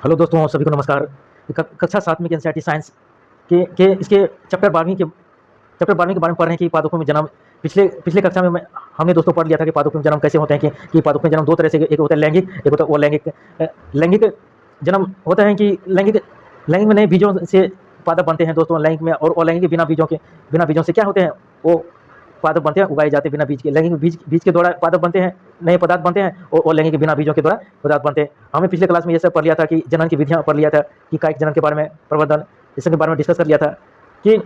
Hello दोस्तों, सभी को नमस्कार। कक्षा 7 की एनसीईआरटी साइंस के इसके चैप्टर 12 के बारे में पढ़ रहे हैं कि पादपों में जन्म। पिछले पिछले कक्षा में हमने दोस्तों पढ़ लिया था कि पादपों में जन्म कैसे होते हैं, कि पादपों में जन्म दो तरह से, एक होता है लैंगिक, एक होता है अलैंगिक। लैंगिक जन्म होता है कि लैंगिक में नए बीजों से पादप बनते हैं दोस्तों, लैंगिक में। और अलैंगिक के बिना बीजों से क्या होते हैं, वो पादप बनते हैं, उगाए जाते हैं बिना बीज के। लैंगिक बीज के द्वारा पादप बनते हैं, नए पदार्थ बनते हैं, और लैंगिक के बिना बीजों के द्वारा पदार्थ बनते हैं। हमने पिछले क्लास में ये सब पढ़ लिया था कि जनन की विधियां पढ़ लिया था, कि कायिक जनन के बारे में, प्रवर्धन, इसके बारे में डिस्कस कर लिया था। कि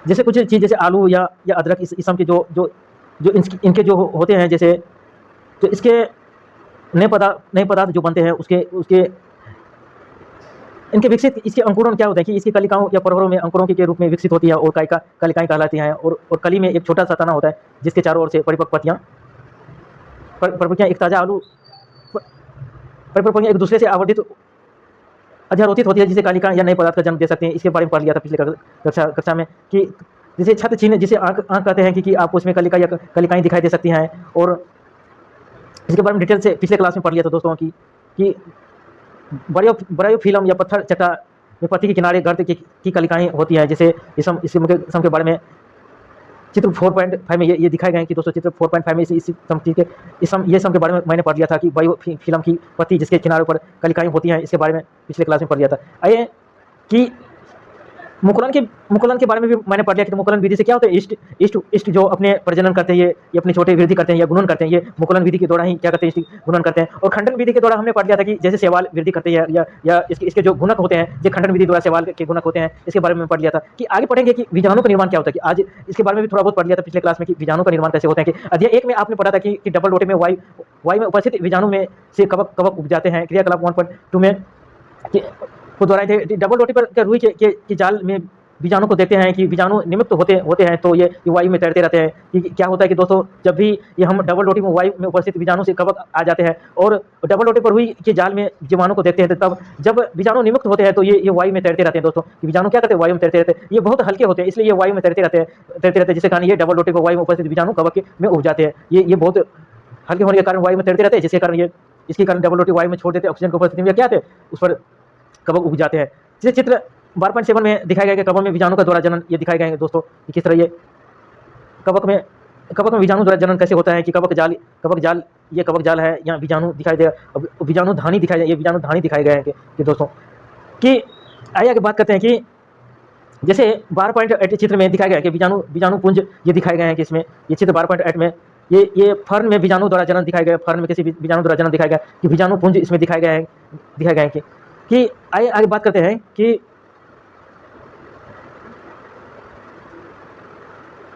जैसे कुछ चीज़, जैसे आलू या अदरक, इस किस्म के जो इनके जो होते हैं, जैसे तो इसके नए पदार्थ जो बनते हैं, उसके उसके इनके विकसित, इसके अंकुरण क्या होता है कि इसकी कलिकाओं या परवरों में अंकुरों के रूप में विकसित होती है, और कलिकाएं कहलाती हैं। और कली में एक छोटा सा तना होता है, जिसके चारों ओर से परिपक्वतियां एक ताज़ा आलू परिपक्वतियां एक दूसरे से अध्यारोपित होती है, जिसे कालिका या नए पदार्थ का जन्म दे सकते हैं। इसके बारे में पढ़ लिया था पिछले कक्षा में, कि जिसे छत्र चिन्ह, जिसे आंख कहते हैं, कि आपको उसमें कलिका या कलिकाएं दिखाई दे सकती हैं। और इसके बारे में डिटेल से पिछले क्लास में पढ़ लिया था दोस्तों, कि बरायोफिल्म या पत्थर चट्टा में पत्ती के किनारे गर्त की कलिकाएं होती हैं। जैसे इसम के बारे में चित्र 4.5 में ये दिखाए गए हैं कि दोस्तों, चित्र 4.5 में ये सम के बारे में मैंने पढ़ लिया था, कि बायोफिल्म की पत्ती जिसके किनारों पर कलिकाएं होती हैं। इसके बारे में पिछले क्लास में पढ़ लिया था। आइए कि मुकुलन के बारे में भी मैंने पढ़ लिया कि मुकुलन विधि से क्या होता है, इष्ट जो अपने प्रजनन करते हैं, ये अपने छोटे वृद्धि करते हैं या गुणन करते हैं, ये मुकुलन विधि के द्वारा ही क्या करते हैं, इष्ट गुणन करते हैं। और खंडन विधि के द्वारा हमने पढ़ लिया था कि जैसे शैवाल वृद्धि करते हैं, या इसके जो गुणक होते हैं, जो खंडन विधि द्वारा शैवाल के गुणक होते हैं। इसके बारे में पढ़ लिया था। कि आगे पढ़ेंगे कि बीजाणु का निर्माण क्या होता है, कि आज इसके बारे में भी थोड़ा बहुत पढ़ लिया था पिछले क्लास में, कि बीजाणु का निर्माण कैसे होता है। कि अध्याय 1 में आपने पढ़ा था कि डबल रोटे में वायु में उपस्थित बीजाणु में से कवक उग जाते हैं। क्रियाकलाप 1.2 में को दोहराए थे। डबल रोटी पर रुई के जाल में बीजाणु को देखते हैं, कि बीजाणु निमित्त होते हैं, तो ये वायु में तैरते रहते हैं। कि क्या होता है कि दोस्तों, जब भी ये हम डबल रोटी में वायु में उपस्थित बीजाणु से कवक आ जाते हैं, और डबल रोटी पर रुई के जाल में जीवाणु को देखते हैं, तब जब बीजाणु निमुक्त होते हैं, तो ये वायु में तैरते रहते हैं दोस्तों। बीजाणु क्या करते हैं, वायु में तैरते रहते हैं। ये बहुत हल्के होते हैं, इसलिए ये वायु में तैरते रहते हैं, जिसके कारण ये डबल रोटी पर वायु में उपस्थित बीजाणु कवक में उग जाते हैं। ये बहुत हल्के होने के कारण वायु में तैरते रहते हैं, जिसके कारण इसके कारण डबल रोटी वायु में छोड़ देते हैं, ऑक्सीजन की उपस्थिति में क्या आते हैं, उस पर कवक उग जाते हैं। जैसे चित्र 12.7 में दिखाया गया कि कवक में बीजाणु का द्वारा जनन, ये दिखाए गए हैं दोस्तों, कि किस तरह ये कवक में बीजाणु द्वारा जनन कैसे होता है। कि कवक जाल है, यहाँ बीजाणु दिखाई दे, बीजाणु धानी दिखाई दे, ये बीजाणु धानी दिखाए गए हैं कि दोस्तों। कि आइए आगे बात करते हैं कि जैसे 12.8 चित्र में दिखाया गया कि बीजाणु पुंज ये दिखाए गए हैं, कि इसमें ये चित्र 12.8 में ये फर्न में बीजाणु द्वारा जनन दिखाया गया, फर्न में किसी बीजाणु द्वारा जनन दिखाया गया, कि बीजाणु पुंज इसमें दिखाए गए हैं। कि आइए आगे बात करते हैं कि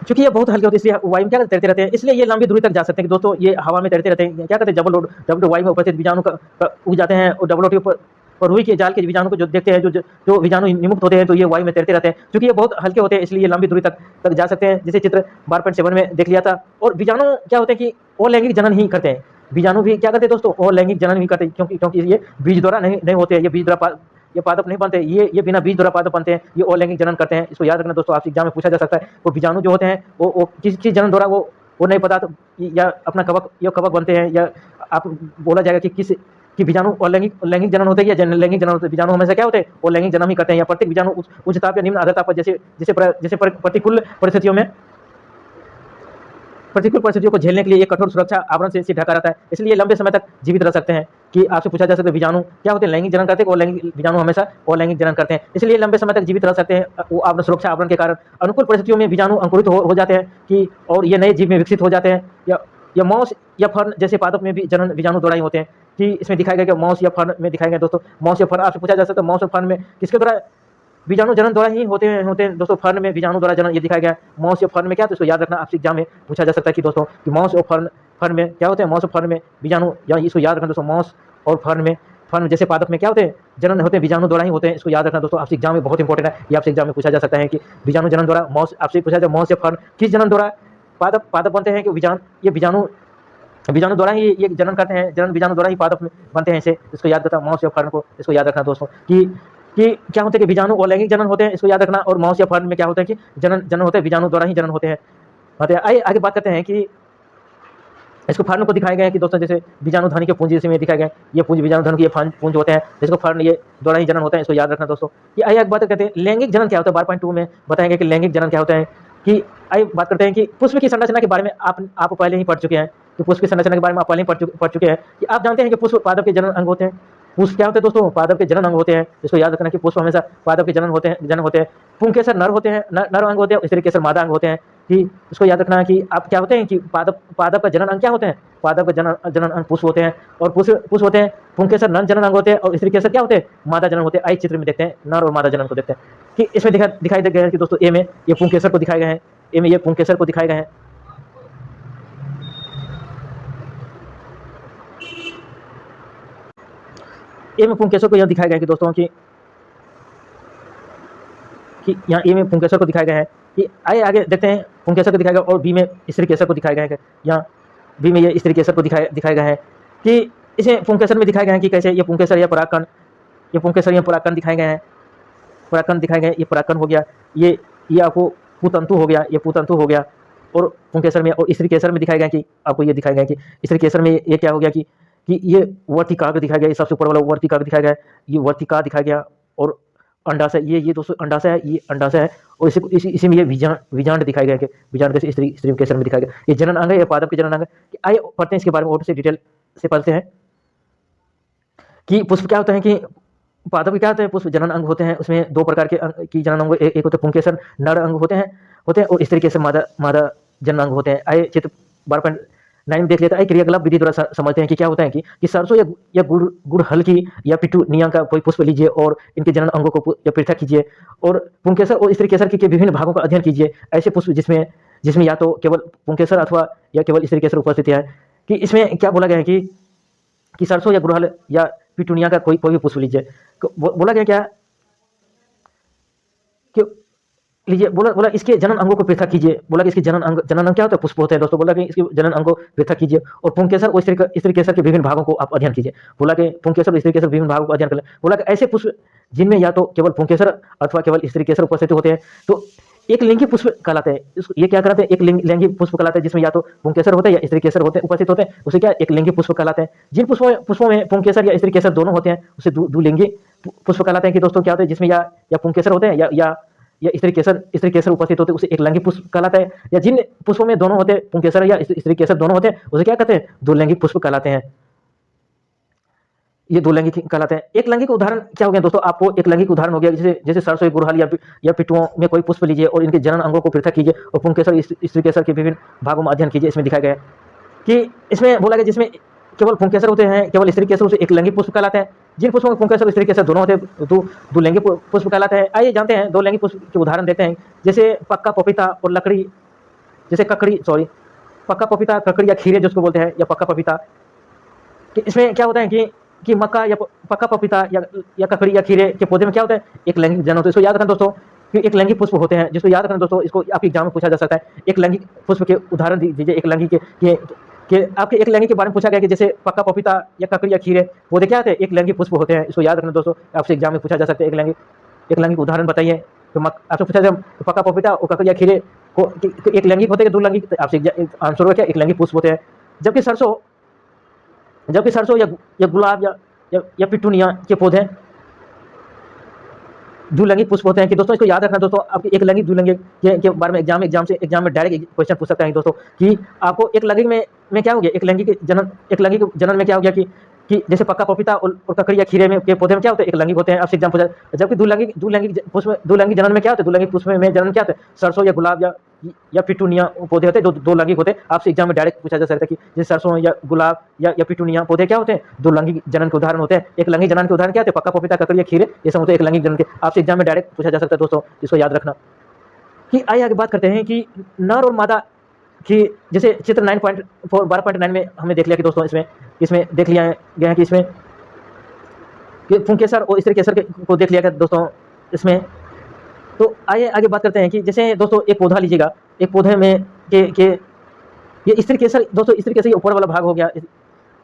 चूंकि ये बहुत हल्के होते हैं, इसलिए वायु में क्या तैरते रहते हैं, इसलिए ये लंबी दूरी तक जा सकते हैं। कि दोस्तों, ये हवा में तैरते रहते हैं। क्या करते हैं, डबल वायु में उपस्थित बीजाणु का उग जाते हैं, और डबल पर रुई के जाल के बीजाणु को जो देखते हैं, जो बीजाणु निमुक्त होते हैं, तो ये वायु में तैरते रहते हैं। क्योंकि ये बहुत हल्के होते हैं, इसलिए ये लंबी दूरी तक जा सकते हैं, जैसे चित्र 12.7 में देख लिया था। और बीजाणु क्या होते हैं कि अलैंगिक जनन ही करते हैं। बीजाणु भी क्या करते हैं दोस्तों, अलैंगिक जनन ही करते हैं, क्योंकि ये बीज द्वारा नहीं होते हैं, ये बीज द्वारा ये पादप नहीं बनते, ये बिना बीज द्वारा पादप बनते हैं, ये अलैंगिक जनन करते हैं। इसको याद रखना दोस्तों, आपसे एग्जाम में पूछा जा सकता है। वो बीजाणु जो होते हैं, वो किस जनन द्वारा वो नए पदार्थ या अपना कवक बनते हैं, या आप बोला जाएगा कि बीजाणु अलैंगिक जनन होते हैं या लैंगिक जनन होते हैं। बीजाणु हमेशा क्या होते हैं, अलैंगिक जनन ही करते हैं। या प्रत्येक बीजाणु उच्च ताप या निम्न आर्द्रता पर जैसे प्रतिकूल परिस्थितियों को झेलने के लिए एक कठोर सुरक्षा आवरण से ढका रहता है, इसलिए लंबे समय तक जीवित रह सकते हैं। कि आपसे पूछा जा सकता है, बीजाणु क्या होते हैं, लैंगिक जनन करते हैं, और बीजाणु हमेशा अलैंगिक जनन करते हैं, इसलिए लंबे समय तक जीवित रह सकते हैं। वो आपने सुरक्षा आवरण के कारण अनुकूल परिस्थितियों में बीजाणु अंकुरित हो जाते हैं, कि और ये नए जीव में विकसित हो जाते हैं। या मॉस या फर्न जैसे पादप में भी जनन बीजाणु द्वारा ही होते हैं। कि इसमें दिखाया गया कि मॉस या फर्न में दिखाया गया दोस्तों, मॉस या फर्न आपसे पूछा जा सकता है, मॉस और फर्न में किसके द्वारा बीजाणु जनन द्वारा ही होते हैं दोस्तों। फर्न में बीजाणु द्वारा जनन ये दिखाया गया। मॉस या फर्न में क्या, तो इसको याद रखना, आपसे एग्जाम में पूछा जा सकता है कि दोस्तों, कि मॉस और फर्न में क्या होते हैं, मॉस और फर्न में बीजाणु, या इसको याद रखना दोस्तों, मॉस और फर्न जैसे पादप में क्या होते हैं, जनन होते हैं, बीजाणु द्वारा ही होते हैं। इसको याद रखना दोस्तों, आपसे एग्जाम में बहुत इंपॉर्टेंट है, ये आपसे एग्जाम में पूछा जा सकता है कि बीजाणु जनन द्वारा मॉस, आपसे पूछा जाए मॉस या फर्न किस जनन द्वारा पादप बनते हैं। कि बीजाणु द्वारा ही ये जनन करते हैं, जनन बीजाणु द्वारा ही पादप बनते हैं। इसे इसको याद रखना, मॉस या फर्न को इसको याद रखना दोस्तों। कि क्या होता है कि बीजाणु अलैंगिक जनन होते हैं, इसको याद रखना। और मॉस या फर्न में क्या होता है कि जनन होते हैं, बीजाणु द्वारा ही जनन होते हैं। आइए आगे बात करते हैं कि इसको फर्न को दिखाए गए हैं कि दोस्तों जैसे बीजाणु ध्वनि के पुंज इसमें दिखाए गए हैं, ये पुंज बीजाणु ध्वनि के ये पुंज होते हैं, जिसको फर्न ये द्वारा ही जनन होता है, इसको याद रखना दोस्तों। ये आइए एक बात करते हैं लैंगिक जनन क्या होता है, 12.2 में बताएंगे कि लैंगिक जनन क्या होता है। कि आइए बात करते हैं कि पुष्प की संरचना के बारे में आप पहले ही पढ़ चुके हैं, कि पुष्प की संरचना के बारे में आप पहले ही पढ़ चुके हैं कि आप जानते हैं कि पुष्प पादप के जनन अंग होते हैं। पुष्प क्या होते हैं दोस्तों, पादप के जनन अंग होते हैं, इसको याद रखना कि पुष्प हमेशा पादप के जनन होते हैं। पुंकेसर नर होते हैं, नर अंग होते हैं, स्त्री केसर मादा अंग होते हैं। कि इसको याद रखना है कि आप क्या होते हैं कि पादप का जनन अंग क्या होते हैं, पादप का जनन अंग पुष्प होते हैं, और पुष्प होते हैं। पुंकेसर नर जनन अंग होते हैं, और स्त्री केसर क्या होते हैं, मादा जनन होते हैं। आइए चित्र में देखते हैं नर और मादा जनन को देखते हैं कि इसमें दिखाई दे गया है कि दोस्तों ए में ये पुंकेसर को दिखाए गए हैं, ए में ये पुंकेसर को दिखाए गए हैं। ए में पुंकेसर को यह दिखाया गया है कि दोस्तों कि यहाँ ए में पुंकेसर को दिखाया गया है कि आइए आगे देखते हैं पुंकेसर को दिखाया गया, और बी में स्त्री केसर को दिखाया गया है। यहाँ बी में ये स्त्री केसर को दिखाया गया है कि इसे पुंकेसर में दिखाया गया है कि कैसे ये पुंकेसर या परागकण, ये पुंकेसर या परागकण दिखाए गए हैं, परागकण दिखाए गए, ये परागकण हो गया, ये आपको पुतंतु हो गया, ये पुतंतु हो गया। और पुंकेसर में और स्त्री केसर में दिखाए गए कि आपको ये दिखाया गया कि स्त्री केसर में ये क्या हो गया कि ये वर्तिकाग्र दिखाया गया, ये सबसे ऊपर वाला वर्तिकाग्र दिखाया गया, ये वर्तिका दिखाया गया। और अंडाशय, ये दोस्तों अंडाशय है, ये अंडाशय है, और इसी में ये बीजांड दिखाया गया कि बीजांड कैसे स्त्री केसर में दिखाया गया। ये जनन अंग है, ये पादप के जनन अंग है। आइए पढ़ते हैं इसके बारे में और से डिटेल से पढ़ते हैं कि पुष्प क्या होता है, कि पादप क्या होता है, पुष्प जनन अंग होते हैं। उसमें दो प्रकार के की जनन अंग, एक होते हैं पुंकेसर नर अंग होते हैं, और स्त्री केसर मादा जनन अंग होते हैं। आइए चित्र 12.9 में देख लेते हैं। क्रियाकलाप विधि द्वारा समझते हैं कि क्या होता है कि सरसों या गुड़हल की या पिटूनिया का कोई पुष्प लीजिए और इनके जनन अंगों को या पृथक कीजिए, और पुंकेसर और स्त्री केसर के विभिन्न भागों का अध्ययन कीजिए। ऐसे पुष्प जिसमें या तो केवल पुंकेसर अथवा या केवल स्त्री केसर उपस्थित है। कि इसमें क्या बोला गया है कि सरसों या गुड़हल या पिटूनिया का कोई भी पुष्प लीजिए। बोला गया क्या कि लीजिए, बोला इसके जनन अंगों को पृथक कीजिए। बोला कि इसके जनन अंग क्या होता है, पुष्प होते हैं दोस्तों। बोला कि इसके जनन अंगों को पृथक कीजिए, और पुंकेसर और स्त्री केसर के विभिन्न भागों को आप अध्ययन कीजिए। बोला कि पुंकेसर और स्त्री केसर विभिन्न भागों को अध्ययन करें। बोला कि ऐसे पुष्प जिनमें या तो केवल पुंकेसर अथवा केवल स्त्री केसर उपस्थित होते हैं तो एक लिंगी पुष्प कहलाते हैं। ये क्या कहलाते हैं, एक लिंगी पुष्प कहलाते हैं, जिसमें या तो पुंकेसर होते हैं या स्त्री केसर उपस्थित होते हैं, उसे क्या एक लिंगी पुष्प कहलाते हैं। जिन पुष्पों में पुंकेसर या स्त्री केसर दोनों होते हैं उसे द्विलिंगी पुष्प कहलाते हैं। कि दोस्तों क्या होते हैं, जिसमें या पुंकेसर होते हैं या स्त्री केसर उपस्थित होते हैं, उसे एक लिंगी पुष्प कहलाता है। या जिन पुष्पों में दोनों होते हैं, पुंकेसर या स्त्री केसर दोनों होते हैं, उसे क्या कहते हैं, द्विलिंगी पुष्प कहलाते हैं। ये द्विलिंगी कहलाते हैं। एक लिंगी का उदाहरण क्या हो गया दोस्तों, आपको एक लिंगी का उदाहरण हो गया जैसे सरसों गुड़हल या पिटुओं में कोई पुष्प लीजिए और इनके जनन अंगों को पृथक कीजिए, और पुंकेसर स्त्री केसर के विभिन्न भागों में अध्ययन कीजिए। इसमें दिखाया गया कि इसमें बोला गया जिसमें केवल पुंकेसर होते हैं, केवल स्त्री केसर, उसे एक लिंगी पुष्प कहलाते हैं। जिन पुष्पों में पुंकेसर और स्त्री केसर दोनों होते हैं तो द्विलिंगी पुष्प कहलाते हैं। आइए जानते हैं दो लिंगी पुष्प के उदाहरण देखते हैं, जैसे पक्का पपीता और लकड़ी, जैसे पक्का पपीता, ककड़ी या खीरे जिसको बोलते हैं, या पक्का पपीता। कि इसमें क्या होता है कि मक्का या पक्का पपीता या ककड़ी या खीरे के पौधे में क्या होता है, एक लिंगी जनन होता है। इसको याद रखना दोस्तों कि एक लिंगी पुष्प होते हैं, जिसको याद रखना दोस्तों, इसको आपके एग्जाम में पूछा जा सकता है। एक लिंगी पुष्प के उदाहरण दीजिए। एक लिंगी के आपके एक लिंगी के बारे में पूछा गया कि जैसे पक्का पपीता या ककड़ी या खीरे पौधे क्या होते हैं, एक लिंगी पुष्प होते हैं। इसको याद रखना दोस्तों, आपसे एग्जाम में पूछा जा सकता है। एक लिंगी का उदाहरण बताइए। तो आपसे पूछा जाए पक्का पपीता और ककड़ी या खीरे को एक लिंगी होते हैं, दो लिंगी, आपसे आंसर होगा क्या, एक लिंगी पुष्प होते हैं। जबकि सरसों या गुलाब या पिटूनिया के पौधे द्विलिंगी पुष्प होते हैं। कि दोस्तों इसको याद रखना दोस्तों, आपके एक लिंगी द्विलिंगी के बारे में एग्जाम में डायरेक्ट क्वेश्चन पूछ सकता है दोस्तों। कि आपको एक लिंगी में क्या हो गया, एक लिंगी के जनन में क्या हो गया कि जैसे पक्का पपीता और ककड़ी या खीरे में के पौधे में क्या होते हैं, एक लिंगी होते हैं। आपसे एग्जाम पूछा। जबकि द्विलिंगी जनन में क्या होते हैं, द्विलिंगी पुष्प में जनन क्या होता है, सरसों या गुलाब या पिटूनिया पौधे होते हैं, जो दो लिंगी होते हैं। आपसे एग्जाम में डायरेक्ट पूछा जा सकता है कि जैसे सरसों या गुलाब या पिटूनिया पौधे क्या होते हैं, दो लिंगी जनन के उदाहरण होते हैं। एक लिंगी जनन के उदाहरण क्या होते हैं, पक्का पपीता, ककड़ी या खीरे, ये सब होते हैं एक लिंगी जनन के। आपसे एग्जाम में डायरेक्ट पूछा जा सकता है दोस्तों, इसको याद रखना। कि आइए आगे बात करते हैं कि नर और मादा की, जैसे चित्र 12.9 में हमने देख लिया कि दोस्तों इसमें देख लिया गया है कि इसमें पुंकेसर और स्त्री केसर को देख लिया गया दोस्तों इसमें। तो आइए आगे बात करते हैं कि जैसे दोस्तों एक पौधा लीजिएगा, एक पौधे में के ये स्त्री केसर, दोस्तों स्त्री केसर ये ऊपर वाला भाग हो गया,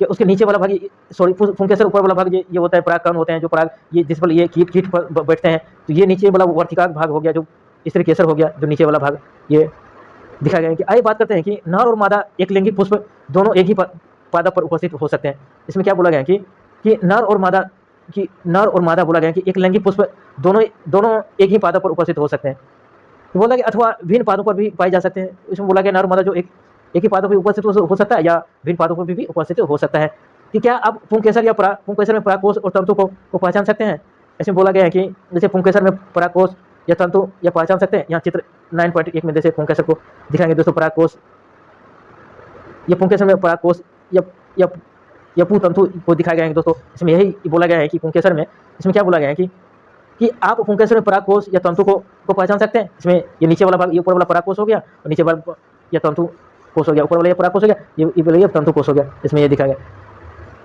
कि उसके नीचे वाला भाग, पुंकेसर ऊपर वाला भाग ये होता है परागकण होते हैं, जो पराग ये जिस पर ये कीट पर बैठते हैं। तो ये नीचे वाला वर्तिकाग्र भाग हो गया, जो स्त्री केसर हो गया, जो नीचे वाला भाग ये दिखाया गया है कि आइए बात करते हैं कि नर और मादा एक लिंगी पुष्प दोनों एक ही पादप पर उपस्थित हो सकते हैं। इसमें क्या बोला गया है कि नर और मादा बोला गया है कि एक लिंगी पुष्प दोनों दोनों एक ही पादप पर उपस्थित हो सकते हैं। तो बोला कि अथवा भिन्न पादों पर भी पाए जा सकते हैं। इसमें बोला गया नर और मादा जो एक ही पादों पर उपस्थित हो सकता है या भिन्न पादों पर भी उपस्थित हो सकता है। कि क्या आप पुंकेसर या पुंकेसर में परागकोश और तंतु को पहचान सकते हैं? इसमें बोला गया है कि जैसे पुंकेसर में परागकोश या तंतु या पहचान सकते हैं। यहाँ चित्र 9.1 में जैसे पुंकेसर को दिखाएंगे दोस्तों, परागकोश या पुंकेसर में परागकोश या पुतंतु को दिखाया गया है दोस्तों। इसमें यही बोला गया है कि पुंकेसर में इसमें क्या बोला गया है कि आप पुंकेसर में परागकोश या तंतु को पहचान सकते हैं। इसमें ये नीचे वाला भाग, ये ऊपर वाला परागकोश हो गया और नीचे वाला या तंतु कोश हो गया, ऊपर वाला ये परागकोश हो गया, ये तंतु कोश हो गया। इसमें ये दिखाया गया।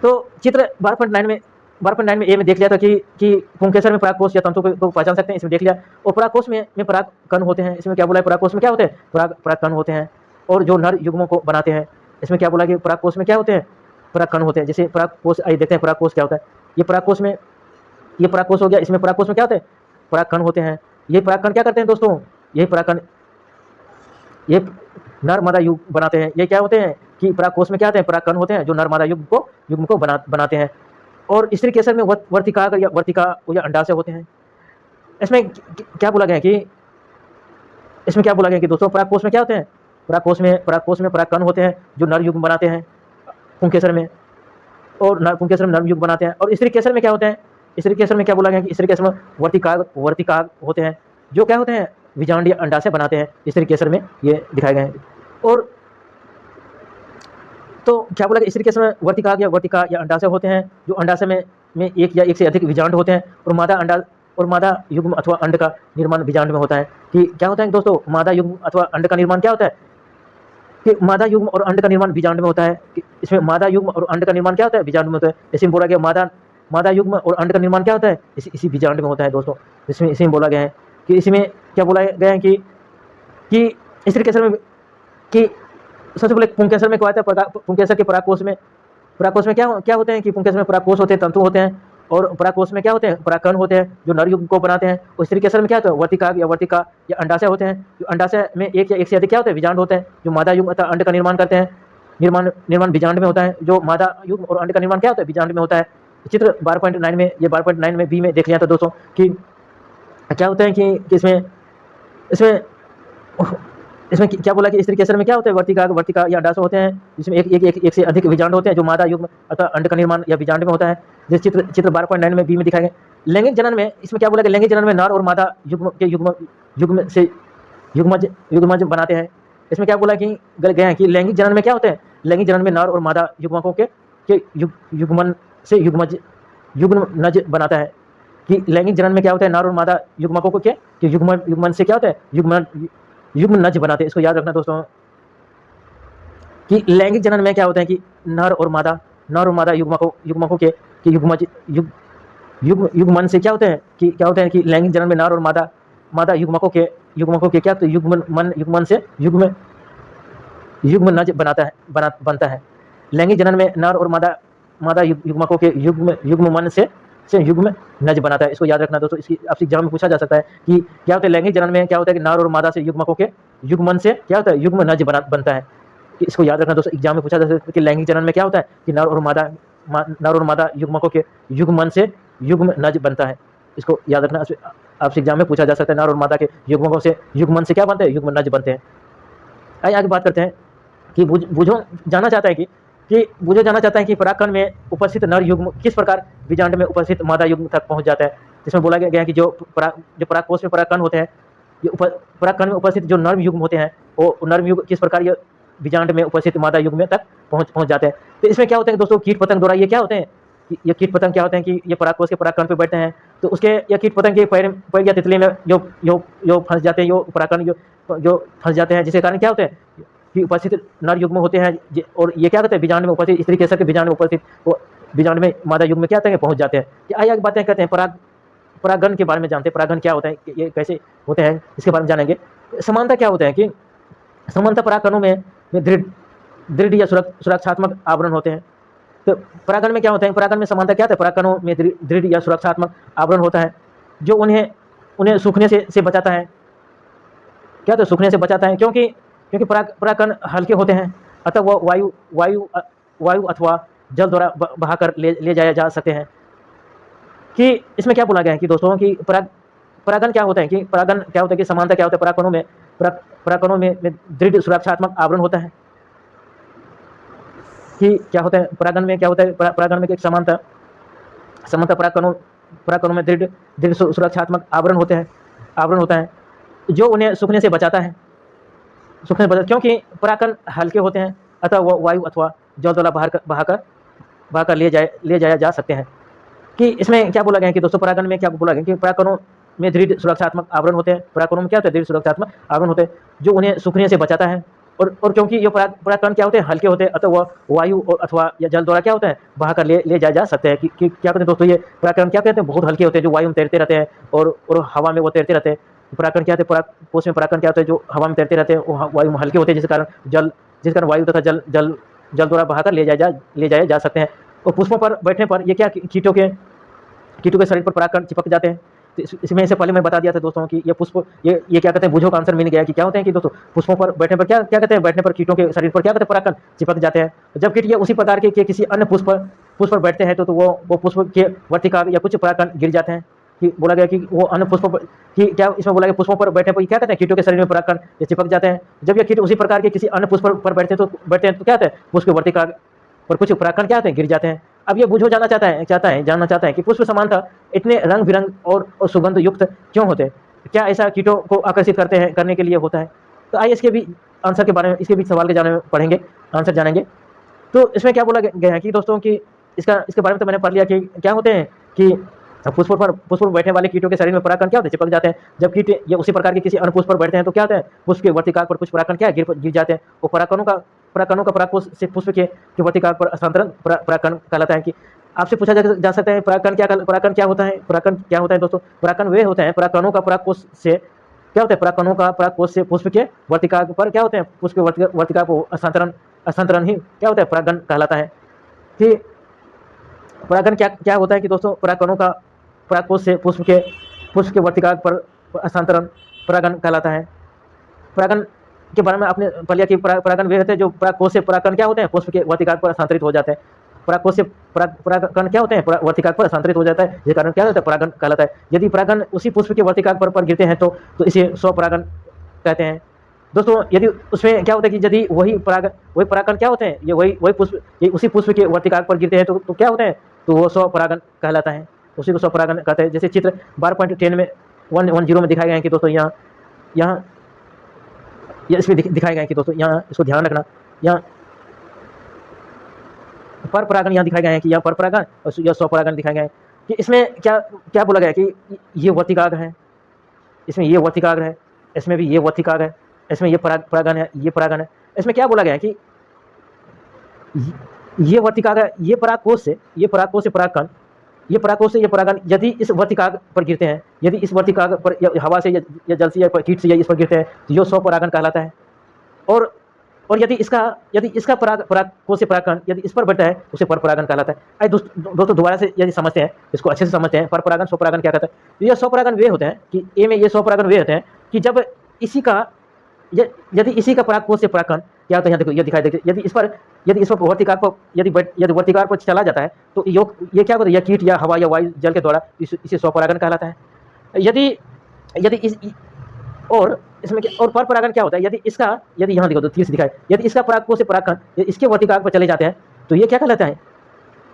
तो चित्र 12.9 में ए में देख लिया था कि पुंकेसर में परागकोश या तंतु को पहचान सकते हैं। इसमें देख लिया। और परागकोश में पराग कण होते हैं। इसमें क्या बोला है, परागकोश में क्या होते हैं, पराग कण होते हैं और जो नर युग्मों को बनाते हैं। इसमें क्या बोला कि परागकोश में क्या होते हैं, पराग कण होते हैं। जैसे परागकोश, आइए देखते हैं परागकोश क्या होता है। ये परागकोश हो गया। इसमें परागकोश में क्या होते हैं, पराग कण होते हैं। ये पराग कण क्या करते हैं दोस्तों, ये पराग कण ये नर मादा युग्म बनाते हैं। ये क्या होते हैं कि परागकोश में क्या होते हैं, पराग कण होते हैं जो नर मादा युग्म को बनाते हैं। और स्त्री केसर में वर्तिका या अंडाशय होते हैं। इसमें क्या बोला गया है कि दोस्तों परागकोश में क्या होते हैं, परागकोश में पराग कण होते हैं जो नर युग्म बनाते हैं पुंकेसर में, और पुंकेसर में नर युग्म बनाते हैं। और स्त्री केसर में क्या होते हैं, स्त्री केसर में क्या बोला गया कि स्त्री केसर में वर्तिका होते हैं जो क्या होते हैं, बीजांड या अंडाशय बनाते हैं। स्त्री केसर में ये दिखाए गए हैं। और तो क्या बोला कि स्त्री केसर में वर्तिका या अंडाशय होते हैं जो अंडाशय में एक या एक से अधिक बीजांड होते हैं। और मादा युग्म अथवा अंड का निर्माण बीजांड में होता है। कि क्या होता है दोस्तों, मादा युग्म अथवा अंड का निर्माण क्या होता है, कि मादा युग्म और अंड का निर्माण बीजांड में होता है। कि इसमें मादा युग्म और अंड का निर्माण क्या होता है, बीजांड में होता है। इसमें बोला गया मादा युग्म और अंड का निर्माण क्या होता है, इसी बीजांड में होता है दोस्तों। इसमें बोला गया है कि इसमें क्या बोला गया है कि स्त्री केसर में कि सबसे पहले पुंकेसर में क्या होता है, पुंकेसर के परागकोश में क्या होते हैं कि पुंकेसर में परागकोश होते हैं, तंतु होते हैं। और परागकोश में क्या होते हैं, परागकण होते हैं जो नर युग्म को बनाते हैं। और स्त्री केसर में क्या होता है, वर्तिका या अंडाशय होते हैं जो अंडाशय में एक या एक से अधिक क्या होते हैं, बीजांड होते हैं जो मादा युग्म अथवा अंड का निर्माण करते हैं। निर्माण बीजांड में होता है। जो मादा युग्म और अंड का निर्माण क्या होता है, बीजांड में होता है। चित्र 12.9 में, ये 12.9 में बी में देख लिया था दोस्तों कि क्या होता है कि इसमें क्या बोला कि स्त्री केसर में क्या होता है, वर्तिका या अंडाशय होते हैं जिसमें एक से अधिक बीजांड होते हैं जो मादा युग्म अथवा अंड का निर्माण या बीजांड में होता है। जिस चित्र 12.9 में बी में दिखाया गया। लैंगिक जनन में इसमें क्या बोला कि लैंगिक जनन में नर और मादा युग्मज बनाते हैं। इसमें क्या बोला कि गया है कि लैंगिक जनन में क्या होते हैं, लैंगिक जनन में नर और मादा युग्मकों के युग्मन से युग्मनज बनाता है। कि लैंगिक जनन में क्या होता है, नर और मादा युग्मकों के युग्मन से क्या होता है, युग्मनज बनाते हैं। इसको याद रखना दोस्तों कि लैंगिक जनन में क्या होता है कि नर और मादा युग्मकों के युग्मन से क्या होते हैं कि लैंगिक जनन में नर और मादा युग्मकों के क्या तो युग्मन से युग्मनज बनता है। लैंगिक जनन में नर और मादा युग्मकों के युग्मन से युग्मनज बनाता है। इसको याद रखना दोस्तों, इसकी आपसे एग्जाम में पूछा जा सकता है कि क्या होता है लैंगिक जनन में क्या होता है कि नर और मादा से युग्मकों के युग्मन से क्या होता है, युग्मनज बनता है। कि इसको याद रखना दोस्तों, एग्जाम में पूछा जा सकता है कि लैंगिक जनन में क्या होता है कि नर और मादा युग्मकों के युग्मन से युग्मनज बनता है। इसको याद रखना, आपसे एग्जाम में पूछा जा सकता है नर और मादा के युग्मकों से युग्मन से क्या बनते हैं, युग्मनज बनते हैं। आइए आगे बात करते हैं कि बुझो जाना चाहता है कि परागकण में उपस्थित नर युग्म किस प्रकार बीजांड में उपस्थित मादा युग्म तक पहुंच जाता है। जिसमें बोला गया है कि जो परागकोश में परागकण होते हैं, परागकण में उपस्थित जो नर्म युग्म होते हैं वो नर्म युग्म किस प्रकार ये बीजांड में उपस्थित मादा युग्म में तक पहुंच जाते हैं। तो इसमें क्या होता है दोस्तों, कीट पतंग द्वारा ये क्या होते हैं, ये कीट पतंग क्या होते हैं कि ये परागकोश के परागकण पे बैठते हैं। तो उसके ये कीट पतंग के पैर या तितली में जो फंस जाते हैं, जो परागकण जो फंस जाते हैं, जिसके कारण क्या होते हैं कि उपस्थित नर युग्म होते हैं और ये क्या कहते हैं बीजांड में उपस्थित, स्त्री केसर के बीजांड में उपस्थित वो बीजांड में मादा युग्म में क्या होते हैं, पहुंच जाते हैं। कि आइए बातें करते हैं परागण के बारे में जानते हैं। परागण क्या होता है, ये कैसे होते हैं, इसके बारे में जानेंगे। समानता क्या होता है कि समानता परागकणों में दृढ़ या सुरक्षात्मक आवरण होते हैं। तो परागण में क्या होता है, परागण में समानता क्या होता है, परागकणों में दृढ़ या सुरक्षात्मक आवरण होता है जो उन्हें सूखने से बचाता है। क्या तो सूखने से बचाता है, क्योंकि क्योंकि परागकण हल्के होते हैं, अतः वह वायु अथवा जल द्वारा बहाकर ले जाया जा सकते हैं। कि इसमें क्या बोला गया है कि दोस्तों कि परागण क्या होता है, कि परागण क्या होता है, कि समानता क्या होता है, परागकणों में दृढ़ सुरक्षात्मक आवरण होता है। कि क्या होता है परागण में, क्या होता है परागण में एक समानता परागकणों में दृढ़ सुरक्षात्मक आवरण होता है जो उन्हें सूखने से बचाता है, क्योंकि परागकण हल्के होते हैं, अतः वह वायु अथवा जल द्वारा बहाकर ले जाया जा सकते हैं। कि इसमें क्या बोला गया है कि दोस्तों परागण में क्या बोला गया कि परागकणों में दृढ़ सुरक्षात्मक आवरण होते हैं, परागकणों में क्या होता है, दृढ़ सुरक्षात्मक आवरण होते हैं जो उन्हें सूखने से बचाता है। और क्योंकि ये परागकण क्या होते हैं, हल्के होते हैं, अतः वह वायु अथवा या जल द्वारा क्या होता है, बहाकर ले जाए जा सकते हैं। कि क्या कहते हैं दोस्तों, ये परागकण क्या कहते हैं, बहुत हल्के होते हैं जो वायु में तैरते रहते हैं और हवा में वो तैरते रहते हैं। परागकण क्या होते हैं, कोश में परागकण क्या होते हैं जो हवा में तैरते रहते हैं, वो वायु में हल्के होते हैं, जिस कारण वायु तथा जल द्वारा बहाकर ले जाए जा सकते हैं। और पुष्पों पर बैठने पर ये क्या कीटों के शरीर पर परागकण चिपक जाते हैं। तो इसमें से पहले मैं बता दिया था दोस्तों कि ये पुष्प ये क्या कहते हैं, बूझो का आंसर मिल गया कि क्या होते हैं कि दोस्तों पुष्पों पर बैठने पर क्या कहते हैं, बैठने पर कीटों के शरीर पर क्या कहते हैं, परागकण चिपक जाते हैं। जब कीट ये उसी प्रकार के किसी अन्य पुष्प पर बैठते हैं तो वो पुष्प के वर्तिकाग्र या कुछ परागकण गिर जाते हैं। कि बोला गया कि वो अन्य पुष्पों पर कि क्या इसमें बोला गया पुष्पों पर बैठने पर क्या कहते हैं, कीटों के शरीर में परागकण ये चिपक जाते हैं। जब ये कीट उसी प्रकार के किसी अन्य पुष्प पर बैठते हैं तो क्या होता है, पुष्प के वर्तिकाग्र पर कुछ परागकण क्या होते हैं, गिर जाते हैं। अब ये बूझो जानना चाहता है कि पुष्प समानता इतने रंग बिरंग और सुगंध युक्त क्यों होते हैं, क्या ऐसा कीटों को आकर्षित करने के लिए होता है। तो आइए इसके भी आंसर के बारे में, इसके भी सवाल के पढ़ेंगे, आंसर जानेंगे। तो इसमें क्या बोला गया है कि दोस्तों कि इसके बारे में तो मैंने पढ़ लिया कि क्या होते हैं कि पुष्प पर बैठने वाले कीटों के शरीर में परागकण क्या होते हैं, चिपक जाते हैं। जब कीट ये उसी प्रकार के किसी अन्य पुष्प पर बैठते हैं तो क्या होता है, पुष्प के वर्तिकाग्र पर कुछ परागकण क्या गिर जाते हैं। वो परागकणों का परागकोश से पुष्प के वर्तिकाग्र पर हस्तांतरण परागकण कहलाता है। कि आपसे पूछा जा सकता है परागकण क्या होता है। परागकण क्या होता है दोस्तों, परागकण वे होते हैं परागकणों का परागकोश से क्या होता है, परागकणों का परागकोश से पुष्प के वर्तिकाग्र पर क्या होते हैं, पुष्प के वर्तिकाग्र को हस्तांतरण ही क्या होता है, परागकण कहलाता है। कि परागकण क्या होता है कि दोस्तों परागकणों का परागकोश से पुष्प के वर्तिकाग्र पर हस्तांतरण परागकण कहलाता है। परागकण के बारे में आपने पढ़ लिया कि परागकण वे होते हैं जो परागकोश से परागकण क्या होते हैं, पुष्प के वर्तिकाग्र पर हस्तांतरित हो जाते हैं। परागकोश से परागकण क्या होते हैं, वर्तिकाग्र पर हस्तांतरित हो जाता है, जिस कारण क्या होता है, परागकण कहलाता है। यदि परागकण उसी पुष्प के वर्तिकाग्र पर गिरते हैं तो इसे स्वपरागण कहते हैं। दोस्तों यदि उसमें क्या होता है कि यदि वही परागकण क्या होते हैं, ये वही पुष्प ये उसी पुष्प के वर्तिकाग्र पर गिरते हैं तो क्या होते हैं, तो वो स्वपरागण कहलाता है, उसी को स्वपरागण कहते हैं। जैसे चित्र 12.10 में 110 में दिखाए गए हैं कि दोस्तों यहाँ इसमें दिखाए गए हैं कि दोस्तों यहाँ इसको ध्यान रखना, यहाँ पर परागण यहाँ दिखाए गए हैं कि यहाँ पर परागण और यह स्वपरागण दिखाए गए हैं। कि इसमें क्या बोला गया है कि ये वर्तिकाग्र है, इसमें ये वर्तिकाग्र है, इसमें भी ये वर्तिकाग्र है, इसमें ये परागण है, ये परागण है। इसमें क्या बोला गया है कि ये वर्तिकाग्र, ये परागकोश से परागकण, ये परागकोश से ये परागण यदि इस वर्तिकाग्र पर गिरते हैं, यदि इस वर्तिकाग्र पर हवा से या जल से या कीट से या इस पर गिरते हैं तो ये स्वपरागण कहलाता है। और यदि इसका परागकोश से परागकण यदि इस पर बैठता है उसे परपरागण कहलाता है। आइए दोस्तों दोबारा से यदि समझते हैं, इसको अच्छे से समझते हैं, परपरागण स्वपरागण क्या कहता है। तो ये स्वपरागण वे होते हैं कि ए में ये स्वपरागण वे होते हैं कि जब यदि इसी का परागकोश से परागकण क्या होता है, यहाँ देखो ये दिखाई देते, यदि इस पर वर्तिकाग्र पर यदि वर्तिकाग्र पर चला जाता है तो ये क्या होता है, या कीट या हवा या वायु जल के द्वारा इसे स्वपरागण कहलाता है। यदि इस और इसमें और परपरागण क्या होता है, यदि यहाँ देखो तो तीर से दिखाए, यदि इसका परागकोश से परागकण इसके वर्तिकाग्र पर चले जाते हैं तो ये क्या कहलाता है,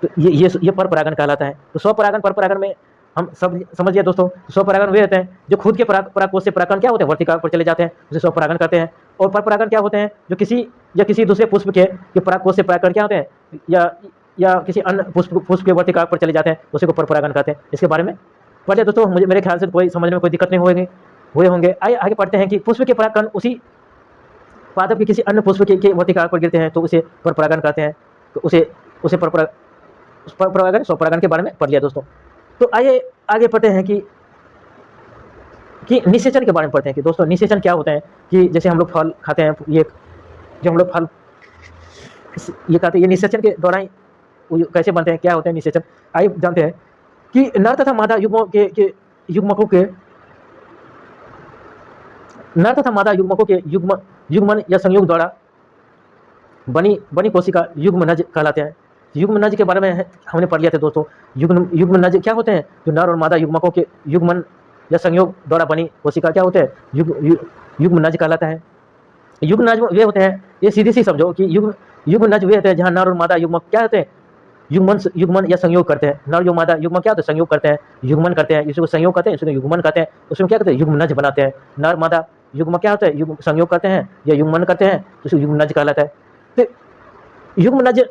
तो ये परपरागण कहलाता है। तो स्वपरागण परपरागण में हम सब समझ गए दोस्तों। स्वपरागण वे होते हैं जो खुद के परागकोश से परागकण क्या होते हैं, वर्तिकाग्र पर चले जाते हैं, उसे स्वपरागण कहते हैं। और परपरागण क्या होते हैं, जो किसी दूसरे पुष्प के परागकोश से परागकण क्या होते हैं या किसी अन्य पुष्प के वर्तिकाग्र पर चले जाते हैं, उसी को परपरागण कहते हैं। इसके बारे में पढ़िए दोस्तों, मेरे ख्याल से कोई समझने में कोई दिक्कत नहीं हुए होंगे। आगे पढ़ते हैं कि पुष्प के परागकण उसी पादप के किसी अन्य पुष्प के वर्तिकाग्र पर गिरते हैं तो उसे परपरागण कहते हैं। तो उसे परपरागण स्वपरागण के बारे में पढ़ लिया दोस्तों। तो आइए आगे पढ़ते हैं कि निषेचन के बारे में पढ़ते हैं कि दोस्तों निषेचन क्या होता है। कि जैसे हम लोग फल खाते हैं, ये जो हम लोग फल ये खाते हैं, ये निषेचन के दौरान कैसे बनते हैं, क्या होते हैं निषेचन, आइए जानते हैं। कि नर तथा मादा युग्मकों के युग्म युग्मन या संयोग द्वारा बनी बनी कोशिका युग्मनज कहलाते हैं। युग्मनज के बारे में हमने पढ़ लिया था दोस्तों। युग्मनज क्या होते हैं? जो नर और मादा युग्मकों के युग्मन या संयोग द्वारा बनी कोशिका क्या होते हैं? युग्मनज कहलाता है। युग्मनज वे होते हैं, ये सीधी सी समझो कि युग्मनज वे होते हैं जहाँ नर और मादा युग्मक क्या होते हैं? युग्मन या संयोग करते हैं। नर जो मादा युग्मक क्या होते हैं? संयोग करते हैं, युग्मन करते हैं। इसको संयोग करते हैं, इसको युग्मन कहते हैं। उसमें क्या कहते हैं? युग्मनज बनाते हैं। नर मादा युग्मक क्या होता है? संयोग करते हैं या युग्मन करते हैं, तो इसको युग्मनज कहलाता है। तो युग्मनज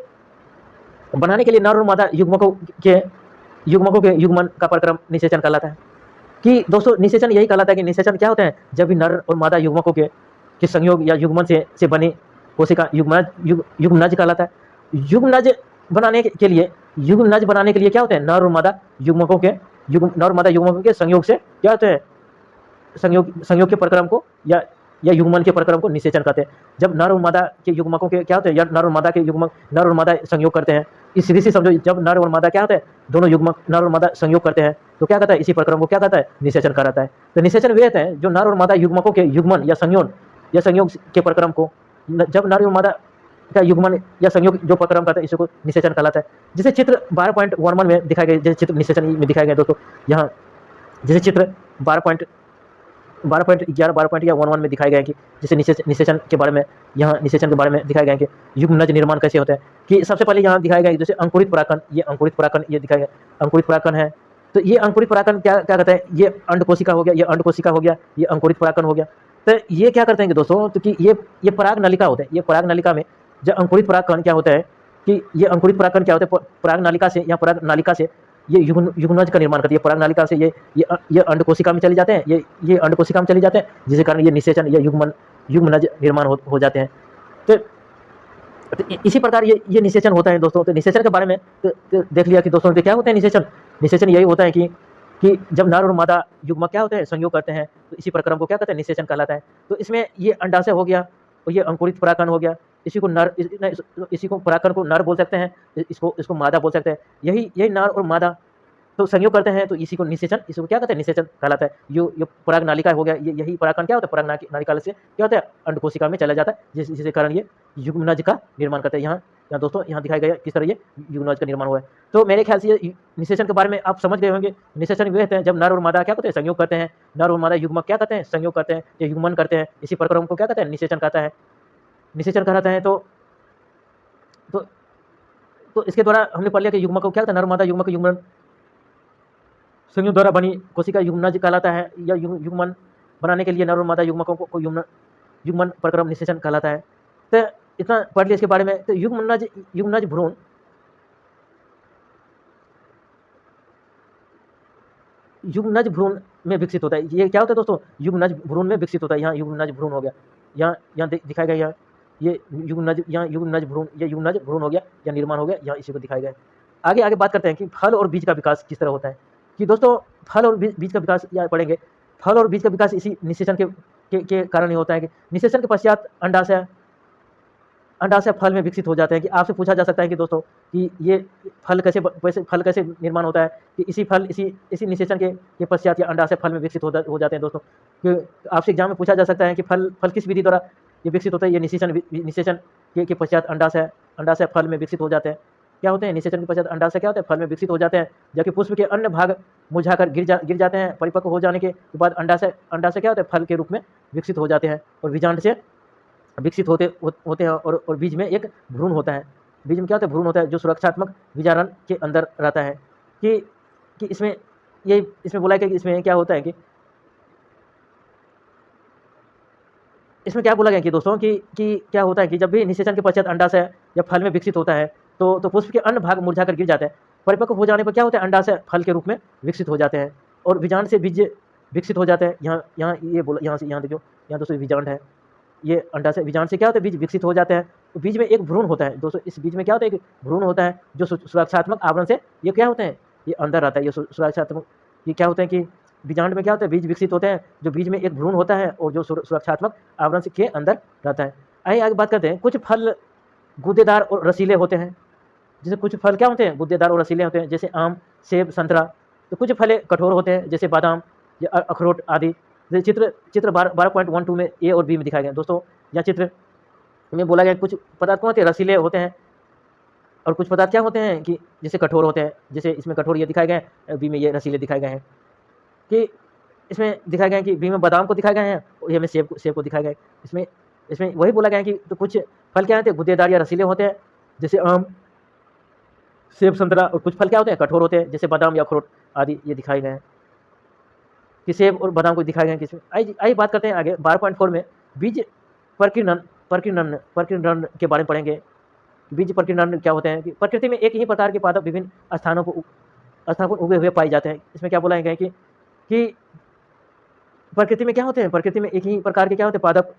बनाने के लिए नर और मादा युग्मकों के युग्मन का प्रक्रम निषेचन कहलाता है। कि दोस्तों निषेचन यही कहलाता है कि निषेचन क्या होता है? जब भी नर और मादा युग्मकों के संयोग या युग्मन से बनी कोशिका युग्मनज कहलाता है। युग्मनज बनाने के लिए क्या होता है? नर और मादा युग्मकों के संयोग से क्या होता है? संयोग के प्रक्रम को या युग्मन के प्रक्रम को निषेचन कहते हैं। जब नर और मादा के युग्मकों के क्या होते हैं? या नर और मादा संयोग करते हैं। इस सीधी सी समझो, जब नर और मादा क्या होता है? दोनों युग्मक नर और मादा संयोग करते हैं, तो क्या कहता है? इसी प्रक्रम को क्या कहता है? निषेचन कहलाता है। तो निषेचन वे होते हैं जो नर और मादा युग्मकों के युग्मन या संयोग के प्रक्रम को, जब नर और मादा का युग्मन या संयोग जो प्रक्रम करता है, इसको निषेचन कहलाता है। जिसे चित्र 12.11 में दिखाए गए, जैसे चित्र निषेचन में दिखाए गए दोस्तों, यहाँ जैसे चित्र 12.11 में दिखाए गए कि जैसे निषेचन के बारे में दिखाया गया कि युग्मनज निर्माण कैसे होता है। कि सबसे पहले यहाँ दिखाया गया जैसे अंकुरित परागकण, ये दिखाया गया अंकुरित परागकण है। तो ये अंकुरित परागकण क्या कहता है? ये अंडकोशिका हो गया, ये अंकुरित परागकण हो गया। तो ये क्या करते हैं कि दोस्तों, तो कि ये पराग नलिका होता है। ये पराग नलिका में जो अंकुरित परागकण क्या होता है कि ये अंकुरित परागकण क्या होता है? पराग नालिका से या पराग नालिका से ये युग्मनज का निर्माण करती है। पराग नालिका से ये अंडकोशिका में चले जाते हैं, ये अंडकोशिका में चले जाते हैं, जिसके कारण ये निषेचन या युग्मनज निर्माण हो जाते हैं। तो इसी प्रकार ये निषेचन होता है दोस्तों। तो निषेचन के बारे में तो देख लिया कि दोस्तों क्या होता है निषेचन यही होता है कि जब नर और मादा युग्मक क्या होते हैं? संयोग करते हैं, तो इसी प्रक्रम को क्या कहते हैं? निषेचन कहलाता है। तो इसमें ये अंडाशय हो गया और ये अंकुरित परागकण हो गया। इसी को परागकण को नर बोल सकते हैं, इसको मादा बोल सकते हैं। यही नर और मादा तो संयोग करते हैं, तो इसी को क्या कहते हैं? निषेचन कहलाता है। ये पराग नालिका हो गया, यही परागकण क्या होता है? पराग नालिका से क्या होता है? अंडकोशिका में चला जाता है, जिसके कारण ये युग्मनज का निर्माण करता है। यहाँ दोस्तों यहाँ दिखाया गया किस तरह ये युग्मनज का निर्माण हुआ है। तो मेरे ख्याल से ये निषेचन के बारे में आप समझ गए होंगे। निषेचन वे होते हैं जब नर और मादा क्या करते हैं? संयोग करते हैं। नर और मादा युग्मक क्या करते हैं? संयोग करते हैं या युग्मन करते हैं। इसी प्रक्रम को क्या कहते हैं? निषेचन कहता है। तो इसके द्वारा हमने पढ़ लिया कि युग्मक को क्या कहते हैं? नर मादा युग्मक युग्मन संयोग द्वारा बनी कोशिका युग्मनज कहलाता है। या युग्मन बनाने के लिए नर और मादा युग्मकों को युग्मन प्रक्रम निषेचन कहलाता है। तो इतना पढ़ लिया इसके बारे में। तो युग्मनज भ्रूण में विकसित होता है। ये क्या होता है दोस्तों? युग्मनज भ्रूण में विकसित होता है। यहाँ युग्मनज भ्रूण हो गया, यहाँ दिखाया गया यहाँ ये युग्मनज भ्रूण हो गया या निर्माण हो गया, यहाँ इसी को दिखाया गया। आगे बात करते हैं कि फल और बीज का विकास किस तरह होता है। कि दोस्तों फल और बीज का विकास यहाँ पढ़ेंगे। फल और बीज का विकास इसी निषेचन के कारण ही होता है। कि निषेचन के पश्चात अंडाशय फल में विकसित हो जाते हैं। कि आपसे पूछा जा सकता है कि दोस्तों कि ये फल कैसे निर्माण होता है? कि इसी निषेचन के पश्चात या अंडाशय फल में विकसित हो जाते हैं दोस्तों। कि आपसे एग्जाम में पूछा जा सकता है कि फल किस विधि द्वारा ये विकसित होता है? ये निषेचन के पश्चात अंडाशय फल में विकसित हो जाते हैं। क्या होते हैं? निषेचन के पश्चात अंडाशय क्या होता है? फल में विकसित हो जाते हैं। जबकि पुष्प के अन्य भाग मुरझाकर गिर जाते हैं। परिपक्व हो जाने के बाद अंडाशय क्या होता है? फल के रूप में विकसित हो जाते हैं और बीजांड से विकसित होते हैं। और बीज में एक भ्रूण होता है। बीज में क्या होता है? भ्रूण होता है जो सुरक्षात्मक बीजारण के अंदर रहता है। कि इसमें बोला है कि इसमें क्या होता है कि इसमें क्या बोला गया कि दोस्तों कि क्या होता है कि जब भी निषेचन के पश्चात अंडाशय या फल में विकसित होता है तो पुष्प के अन्य भाग मुरझाकर गिर जाते हैं। परिपक्व हो जाने पर क्या होता है? अंडाशय फल के रूप में विकसित हो जाते हैं और बीजांड से बीज विकसित हो जाते हैं। यहाँ ये बोला, यहाँ देखो, यहाँ दोस्तों बीजांड है। ये अंडाशय बीजांड से क्या होता है? बीज विकसित हो जाते हैं। तो बीज में एक भ्रूण होता है दोस्तों। इस बीज में क्या होता है? एक भ्रूण होता है जो सुरक्षात्मक आवरण से ये क्या होते हैं? ये अंदर रहता है। ये सुरक्षात्मक ये क्या होते हैं कि बीजांड में क्या होता है? बीज विकसित होते हैं जो बीज में एक भ्रूण होता है और जो सुरक्षात्मक आवरण के अंदर रहता है। आगे बात करते हैं। कुछ फल गूदेदार और रसीले होते हैं। जैसे कुछ फल क्या होते हैं? गूदेदार और रसीले होते हैं, जैसे आम, सेब, संतरा। तो कुछ फल कठोर होते हैं, जैसे बादाम या अखरोट आदि। जैसे चित्र चित्र 12.12 में ए और बी में दिखाया गया है। दोस्तों यह चित्र में बोला गया है कुछ पदार्थ कौन होते हैं, रसीले होते हैं, और कुछ पदार्थ क्या होते हैं कि जैसे कठोर होते हैं। जैसे इसमें कठोर ये दिखाए गए हैं, बी में ये रसीले दिखाए गए हैं। कि इसमें दिखाया गया है कि बी में बादाम को दिखाए गए हैं और ये में सेब को दिखाया गया है। इसमें इसमें वही बोला गया है कि तो कुछ फल क्या होते हैं, गुद्देदार या रसीले होते हैं, जैसे आम, सेब, संतरा, और कुछ फल क्या होते हैं, कठोर होते हैं, जैसे बादाम या अखरोट आदि ये दिखाए गए हैं। कि सेब और बादाम को दिखाए गए हैं किसमें। आइए बात करते हैं आगे 12.4 में बीज प्रकीर्णन प्रकीर्णन प्रकीर्णन के बारे में पढ़ेंगे। बीज प्रकीर्णन क्या होते हैं कि प्रकृति में एक ही प्रकार के पादप विभिन्न स्थानों पर उगे हुए पाए जाते हैं। इसमें क्या बोला गया है कि प्रकृति में क्या होते हैं, प्रकृति में एक ही प्रकार के क्या होते हैं पादप,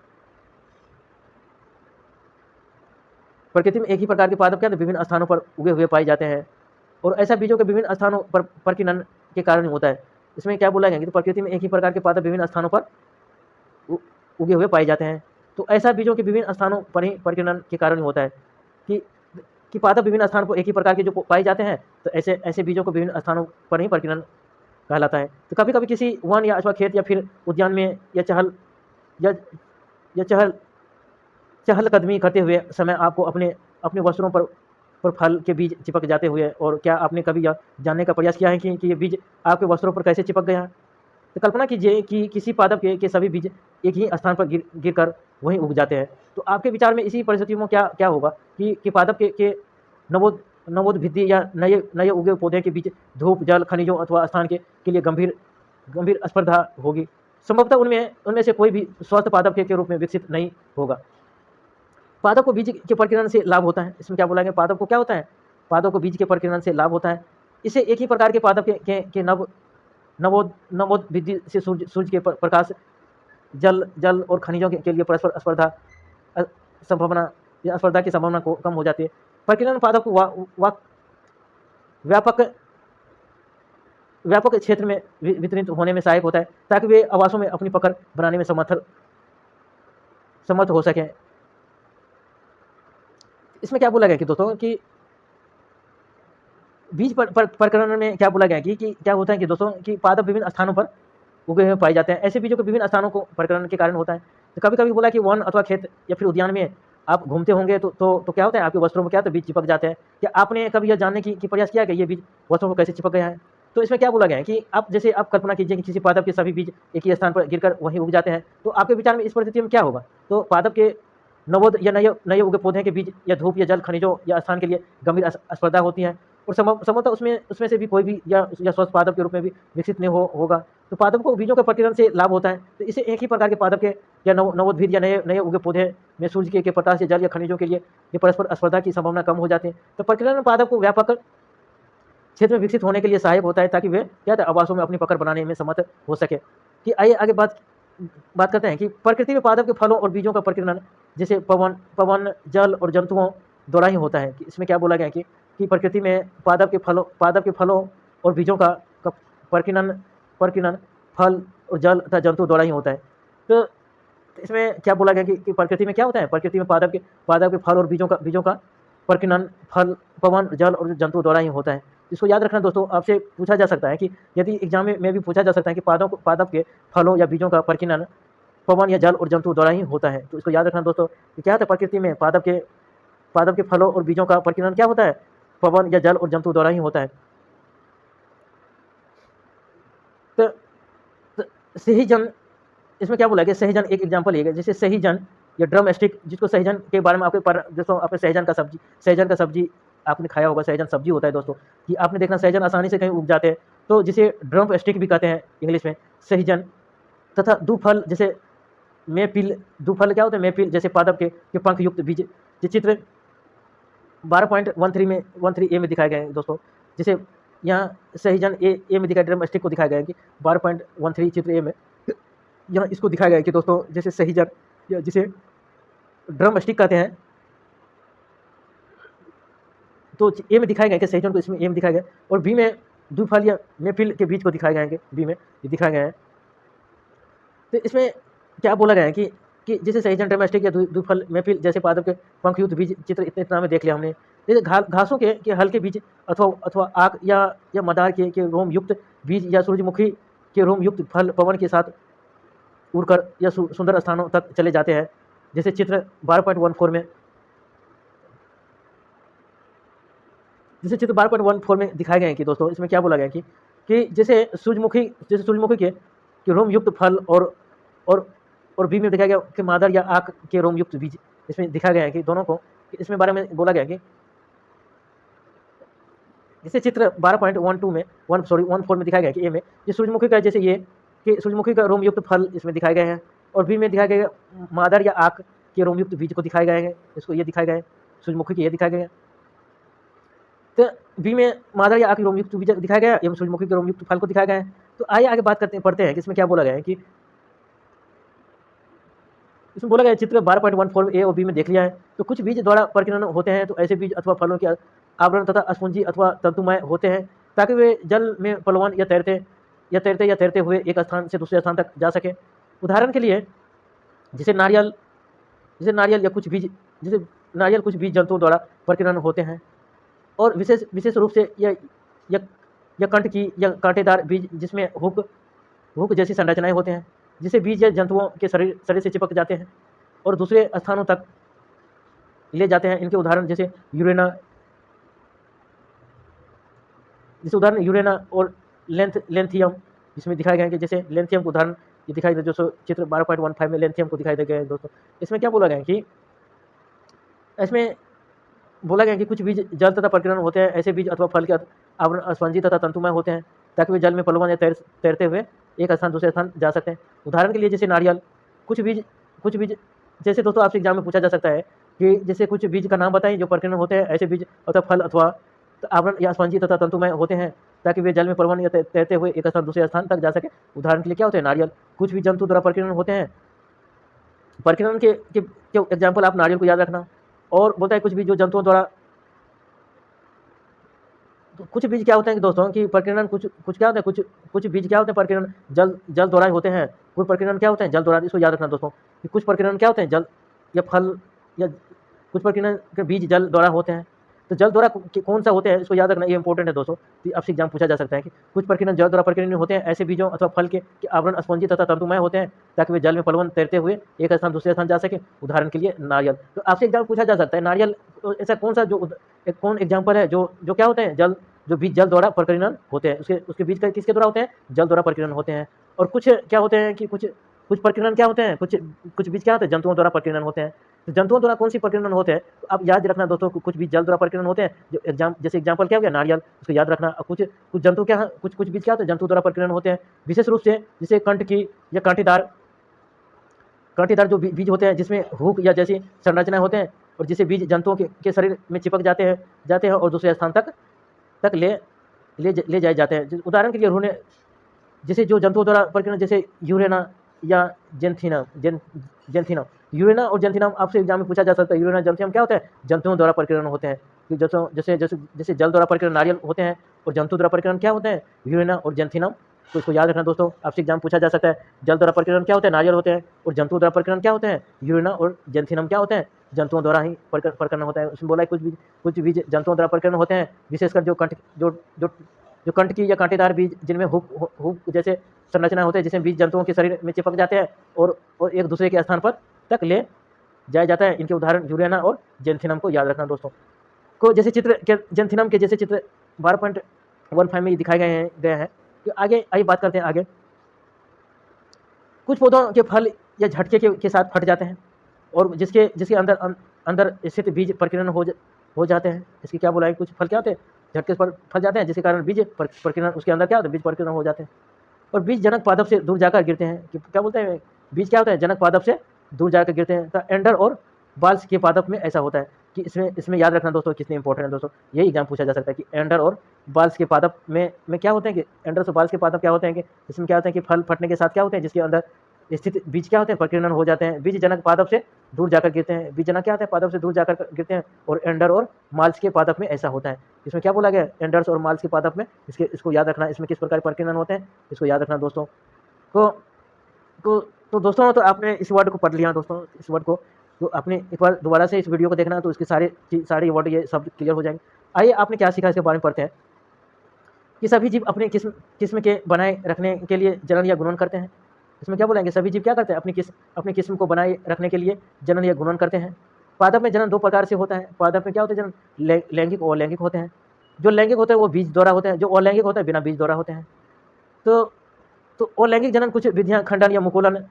प्रकृति में एक ही प्रकार के पादप क्या होते हैं, विभिन्न स्थानों पर उगे हुए पाए जाते हैं, और ऐसा बीजों के विभिन्न स्थानों पर प्रकीर्णन के कारण होता है। इसमें क्या बोला गया कि तो प्रकृति में एक ही प्रकार के पादप विभिन्न स्थानों पर उगे हुए पाए जाते हैं, तो ऐसा बीजों के विभिन्न स्थानों पर ही प्रकीर्णन के कारण होता है कि पादप विभिन्न स्थानों पर एक ही प्रकार के जो पाए जाते हैं, तो ऐसे बीजों को विभिन्न स्थानों पर ही प्रकीर्णन कहलाता है। तो कभी कभी किसी वन या अथवा खेत या फिर उद्यान में या चहलकदमी करते हुए समय आपको अपने अपने वस्त्रों पर फल के बीज चिपक जाते हुए, और क्या आपने कभी यह जानने का प्रयास किया है कि ये बीज आपके वस्त्रों पर कैसे चिपक गया है। तो कल्पना कीजिए कि किसी पादप के सभी बीज एक ही स्थान पर गिर कर वहीं उग जाते हैं, तो आपके विचार में इसी परिस्थितियों में क्या होगा कि पादप के नवोद्भिद्ध या नए उगे पौधे के बीच धूप, जल, खनिजों अथवा स्थान के लिए गंभीर स्पर्धा होगी। संभवतः उनमें से कोई भी स्वस्थ पादप के रूप में विकसित नहीं होगा। पादप को बीज के प्रकीर्णन से लाभ होता है। इसमें क्या बोला गया, पादप को क्या होता है, पादप को बीज के प्रकीर्णन से लाभ होता है। इसे एक ही प्रकार के पादप के नवोद्भिद्ध से सूर्य के प्रकाश, जल और खनिजों के लिए परस्पर स्पर्धा की संभावना को कम हो जाती है। प्रकीर्णन पादप को व्यापक क्षेत्र में वितरित होने में सहायक होता है, ताकि वे आवासों में अपनी पकड़ बनाने में समर्थ हो सकें। इसमें क्या बोला गया कि दोस्तों कि बीज प्रकरण में क्या बोला गया कि क्या होता है कि दोस्तों कि पादप विभिन्न स्थानों पर उगे हुए पाए जाते हैं। ऐसे बीजों के विभिन्न स्थानों को प्रकरण के कारण होता है। तो कभी कभी बोला कि वन अथवा खेत या फिर उद्यान में आप घूमते होंगे तो क्या होता है, आपके वस्त्रों में क्या होता है, बीज चिपक जाते हैं। क्या आपने कभी यह जानने की प्रयास किया कि ये बीज वस्त्रों पर कैसे चिपक गया है। तो इसमें क्या बोला गया है कि आप कल्पना कीजिए कि किसी पादप के सभी बीज एक ही स्थान पर गिरकर वहीं उग जाते हैं, तो आपके विचार में इस परिस्थिति में क्या होगा। तो पादप के नवोद या नए उगे पौधे के बीज या धूप या जल, खनिजों या स्थान के लिए गंभीर स्पर्धा होती है, और संभवतः उसमें से भी कोई भी या स्वस्थ पादप के रूप में भी विकसित नहीं होगा। तो पादप को बीजों के प्रकीर्णन से लाभ होता है। तो इसे एक ही प्रकार के पादप के या नवोद्भिद या नए उगे पौधे में सूर्य के प्रकाश या जल या खनिजों के लिए ये परस्पर स्पर्धा की संभावना कम हो जाती है। तो प्रकीर्णन पादप को व्यापक क्षेत्र में विकसित होने के लिए सहायक होता है, ताकि वे क्या है, आवासों में अपनी पकड़ बनाने में समर्थ हो सके। कि आइए आगे बात करते हैं कि प्रकृति में पादप के फलों और बीजों का प्रकीर्णन जैसे पवन, जल और जंतुओं द्वारा ही होता है। कि इसमें क्या बोला गया कि प्रकृति में पादप के फलों और बीजों का प्रकीर्णन फल और जल तथा जंतु द्वारा ही होता है। तो इसमें क्या बोला गया कि प्रकृति में क्या होता है, प्रकृति में पादप के फल और बीजों का प्रकीर्णन फल, पवन, जल और जंतु द्वारा ही होता है। इसको याद रखना दोस्तों, आपसे पूछा जा सकता है कि यदि एग्जाम में भी पूछा जा सकता है कि पादप के फलों या बीजों का प्रकीर्णन पवन या जल और जंतु द्वारा ही होता है। तो इसको याद रखना दोस्तों कि क्या होता है, प्रकृति में पादप के फलों और बीजों का प्रकीर्णन क्या होता है, पवन या जल और जंतु द्वारा ही होता है। तो सहीजन, इसमें क्या बोला गया, सहीजन एक एग्जाम्पल लिया गया। जैसे सहीजन या ड्रम स्टिक, जिसको सहीजन के बारे में आपने सहजन का सब्जी आपने खाया होगा। सहजन सब्जी होता है दोस्तों, कि आपने देखना सहजन आसानी से कहीं उग जाते हैं, तो जिसे ड्रम स्टिक भी कहते हैं इंग्लिश में, सहीजन। तथा दुफल, जैसे मेपिल, दुफल क्या होता है, मेपिल जैसे पादप के पंख युक्त बीज, जो चित्र 12.13 ए में दिखाए गए हैं दोस्तों। जैसे यहाँ सहीजन ए में दिखाया, ड्रम स्टिक को दिखाया गया है कि 12.13 चित्र ए में यहाँ इसको दिखाया गया है कि दोस्तों जैसे सहीजन या जिसे ड्रम स्टिक कहते हैं, तो ए में दिखाया गया कि सहीजन को इसमें ए में दिखाया गया, और बी में दुफल या मेपिल के बीज को दिखाया गया है कि बी में ये दिखाया गया है। तो इसमें क्या बोला गया है कि जैसे सहीजन, ड्रम स्टिक या दुफल, मेपिल जैसे पादप के पंख युक्त बीज, चित्र इतना में देख लिया हमने। जैसे घासों के हल्के बीज अथवा आक या मदार के रोम युक्त बीज या सूरजमुखी के रोम युक्त फल, पवन के साथ उड़कर या सुंदर स्थानों तक चले जाते हैं। जैसे चित्र 12.14 में में दिखाए गए हैं कि दोस्तों इसमें क्या बोला गया है कि जैसे सूरजमुखी के रोम युक्त फल और बी में दिखाया गया कि मादर या आक के रोम युक्त बीज, इसमें दिखाया गया है कि दोनों को इसमें बारे में बोला गया है कि जैसे चित्र 12.12 में 14 में दिखाया गया कि ए में ये सूरजमुखी का जैसे ये कि सूरजमुखी का रोम युक्त फल इसमें दिखाए गए हैं, और बी में दिखाया गया मादर या आक के रोम युक्त बीज को दिखाए गए हैं, इसको ये दिखाया गया है, सूरजमुखी के ये दिखाया गया है। तो बी में मादर या आक के रोम युक्त बीज दिखाया गया एवं सूरजमुखी के रोम युक्त फल को दिखाया गया है। तो आइए आगे बात पढ़ते हैं कि इसमें क्या बोला गया है कि इसमें बोला गया है चित्र 12.14 ए और बी में देख लिया है। तो कुछ बीज द्वारा प्रकीर्णन होते हैं, तो ऐसे बीज अथवा फलों के आवरण तथा स्पंजी अथवा तंतुमय होते हैं ताकि वे जल में प्लवन या तैरते हुए एक स्थान से दूसरे स्थान तक जा सके। उदाहरण के लिए जैसे नारियल या कुछ बीज जंतुओं द्वारा प्रकीर्णन होते हैं, और विशेष रूप से यह कंठ की या कांटेदार बीज जिसमें हुक जैसी संरचनाएं होते हैं, जिसे बीज या जंतुओं के शरीर से चिपक जाते हैं और दूसरे स्थानों तक ले जाते हैं। इनके उदाहरण जैसे यूरेना और लेंथियम जिसमें दिखाया गया है कि जैसे लेंथियम का उदाहरण ये दिखाई दे, जो चित्र 12.15 में लेंथियम को दिखाई दे गया है दोस्तों। इसमें क्या बोला गया है कि इसमें बोला गया कि कुछ बीज जल तथा प्रकीर्णन होते हैं, ऐसे बीज अथवा फल के आवरण स्पंजी तथा तंतुमय होते हैं ताकि वे जल में प्लवन या तैरते हुए एक स्थान दूसरे स्थान जा सकते हैं। उदाहरण के लिए जैसे नारियल, कुछ बीज जैसे दोस्तों आपसे एग्जाम में पूछा जा सकता है कि जैसे कुछ बीज का नाम बताएं जो प्रकीर्णन होते हैं, ऐसे बीज अथवा फल अथवा आवरण या स्पंजी तथा तंतुमय होते हैं ताकि वे जल में प्लवन या तैरते हुए एक स्थान दूसरे स्थान तक जा सके। उदाहरण के लिए क्या होते हैं नारियल, कुछ भी जंतु द्वारा प्रकीर्णन होते हैं। प्रकीर्णन के एग्जाम्पल आप नारियल को याद रखना। और बोलता है कुछ भी जो जंतुओं द्वारा, कुछ बीज क्या होते हैं कि दोस्तों कि प्रकीर्णन कुछ क्या होते हैं, कुछ बीज क्या होते हैं प्रकीर्णन जल द्वारा होते हैं। कुछ प्रकीर्णन क्या होते हैं जल द्वारा, इसको याद रखना दोस्तों कि कुछ प्रकीर्णन क्या होते हैं जल या फल, या कुछ प्रकीर्णन के बीज जल द्वारा होते हैं। तो जल द्वारा कौन सा होते हैं इसको याद रखना, ये इंपॉर्टेंट है दोस्तों। आपसे एग्जाम पूछा जा सकता है कि कुछ प्रकीर्णन जल द्वारा प्रकीर्णन होते हैं, ऐसे बीजों अथवा फल के आवरण स्पंजी तथा तंतुमय होते हैं ताकि वे जल में प्लवन तैरते हुए एक स्थान दूसरे स्थान जा सके। उदाहरण के लिए नारियल। तो आपसे एग्जाम पूछा जा सकता है नारियल ऐसा कौन सा कौन एग्जाम्पल है जो क्या होते हैं जो बीज जल द्वारा प्रकीर्णन होते हैं, उसके बीज किसके द्वारा होते हैं, जल द्वारा प्रकीर्णन होते हैं। और कुछ क्या होते हैं कि कुछ प्रकीर्णन क्या होते हैं, कुछ बीज क्या होते हैं जंतुओं द्वारा प्रकीर्णन होते हैं। तो जंतुओं द्वारा कौन सी प्रकीर्णन होते हैं, तो आप याद रखना दोस्तों कुछ बीज जल द्वारा प्रकीर्णन होते हैं, जो जैसे एग्जाम्पल क्या हो गया नारियल, उसको याद रखना। कुछ जंतु क्या कुछ बीज क्या होते हैं जंतु द्वारा प्रकीर्णन होते हैं, विशेष रूप से जैसे कंठ की या कांटेदार जो बीज होते हैं जिसमें हुक या जैसी संरचनाएं होते हैं, और जिसे बीज जंतुओं के शरीर में चिपक जाते हैं और दूसरे स्थान तक ले जाए जाते हैं। उदाहरण के लिए उन्होंने जैसे जो जंतुओं द्वारा प्रकीर्णन जैसे यूरेना या जेंथिनम। यूरेना और जेंथिनम आपसे एग्जाम में पूछा जा सकता है। यूरेना जेंथिनम क्या होता है, जंतुओं द्वारा प्रकीर्णन होते हैं। जैसे जल द्वारा प्रकीर्णन नारियल होते हैं, और जंतु द्वारा प्रकीर्णन क्या होते हैं, यूरेना और जेंथिनम। तो इसको याद रखना दोस्तों, आपसे एग्जाम पूछा जा सकता है। जल द्वारा प्रकीर्णन क्या होते हैं, नारियल होते हैं, और जंतु द्वारा प्रकीर्णन क्या होते हैं, यूरेना और जेंथिनम क्या होते हैं, जंतुओं द्वारा ही प्रकीर्णन होता है। उसमें बोला है कुछ बीज जंतुओं द्वारा प्रकीर्णन होते हैं, विशेषकर जो कंठ की या कांटेदार बीज जिनमें हुक जैसे संरचना होते हैं, जिसमें बीज जंतुओं के शरीर में चिपक जाते हैं और एक दूसरे के स्थान पर तक ले जाया जाता है। इनके उदाहरण यूरेना और जेंथिनम को याद रखना दोस्तों। को जैसे चित्र जेंथिनम के जैसे चित्र 12.15 में दिखाए गए हैं। कि आगे आइए बात करते हैं आगे। कुछ पौधों के फल या झटके के साथ फट जाते हैं, और जिसके अंदर स्थित बीज प्रकीर्णन हो जाते हैं। इसकी क्या बोला है, कुछ फल क्या होते हैं झटके पर फल जाते हैं, जिसके कारण बीज प्रकीर्णन उसके अंदर क्या होता है, बीज प्रकीर्णन हो जाते हैं, और बीज जनक पादप से दूर जाकर गिरते हैं। कि क्या बोलते हैं, बीज क्या होता है जनक पादप से दूर जाकर गिरते हैं। तो एंडर और बाल्स के पादप में ऐसा होता है कि इसमें याद रखना दोस्तों, कितने इंपॉर्टेंट है दोस्तों। यही एग्जाम पूछा जा सकता है कि एंडर और बाल्स के पादप में क्या होते हैं, कि एंडर और बाल्स के पादप क्या होते हैं, कि इसमें क्या होता है कि फल फटने के साथ क्या होते हैं, जिसके अंदर स्थित बीज क्या होते हैं प्रकीर्णन हो जाते हैं। बीज जनक पादप से दूर जाकर गिरते हैं। बीज जनक क्या होता है, पादप से दूर जाकर गिरते हैं, और एंडर और माल्स के पादप में ऐसा होता है। इसमें क्या बोला गया, एंडर्स और माल्स के पादप में इसको याद रखना। इसमें किस प्रकार प्रकीर्णन होते हैं, इसको याद रखना दोस्तों। तो दोस्तों, तो आपने इस वर्ड को पढ़ लिया दोस्तों। इस वर्ड को तो आपने एक बार दोबारा से इस वीडियो को देखना, तो इसके सारे वर्ड ये शब्द क्लियर हो जाएंगे। आइए आपने क्या सीखा इसके बारे में पढ़ते हैं। कि सभी जीव अपने किस्म के बनाए रखने के लिए जनन या गुणन करते हैं। इसमें क्या बोलेंगे, सभी जीव क्या करते हैं, अपनी किस्म को बनाए रखने के लिए जनन या गुणन करते हैं। पादप में जनन दो प्रकार से होता है। पादप में क्या होता है जनन, लैंगिक और अलैंगिक होते हैं। जो लैंगिक होते हैं वो बीज द्वारा होते हैं, जो अलैंगिक होते हैं बिना बीज द्वारा होते हैं। तो अलैंगिक जनन कुछ विधियां खंडन या मुकुलन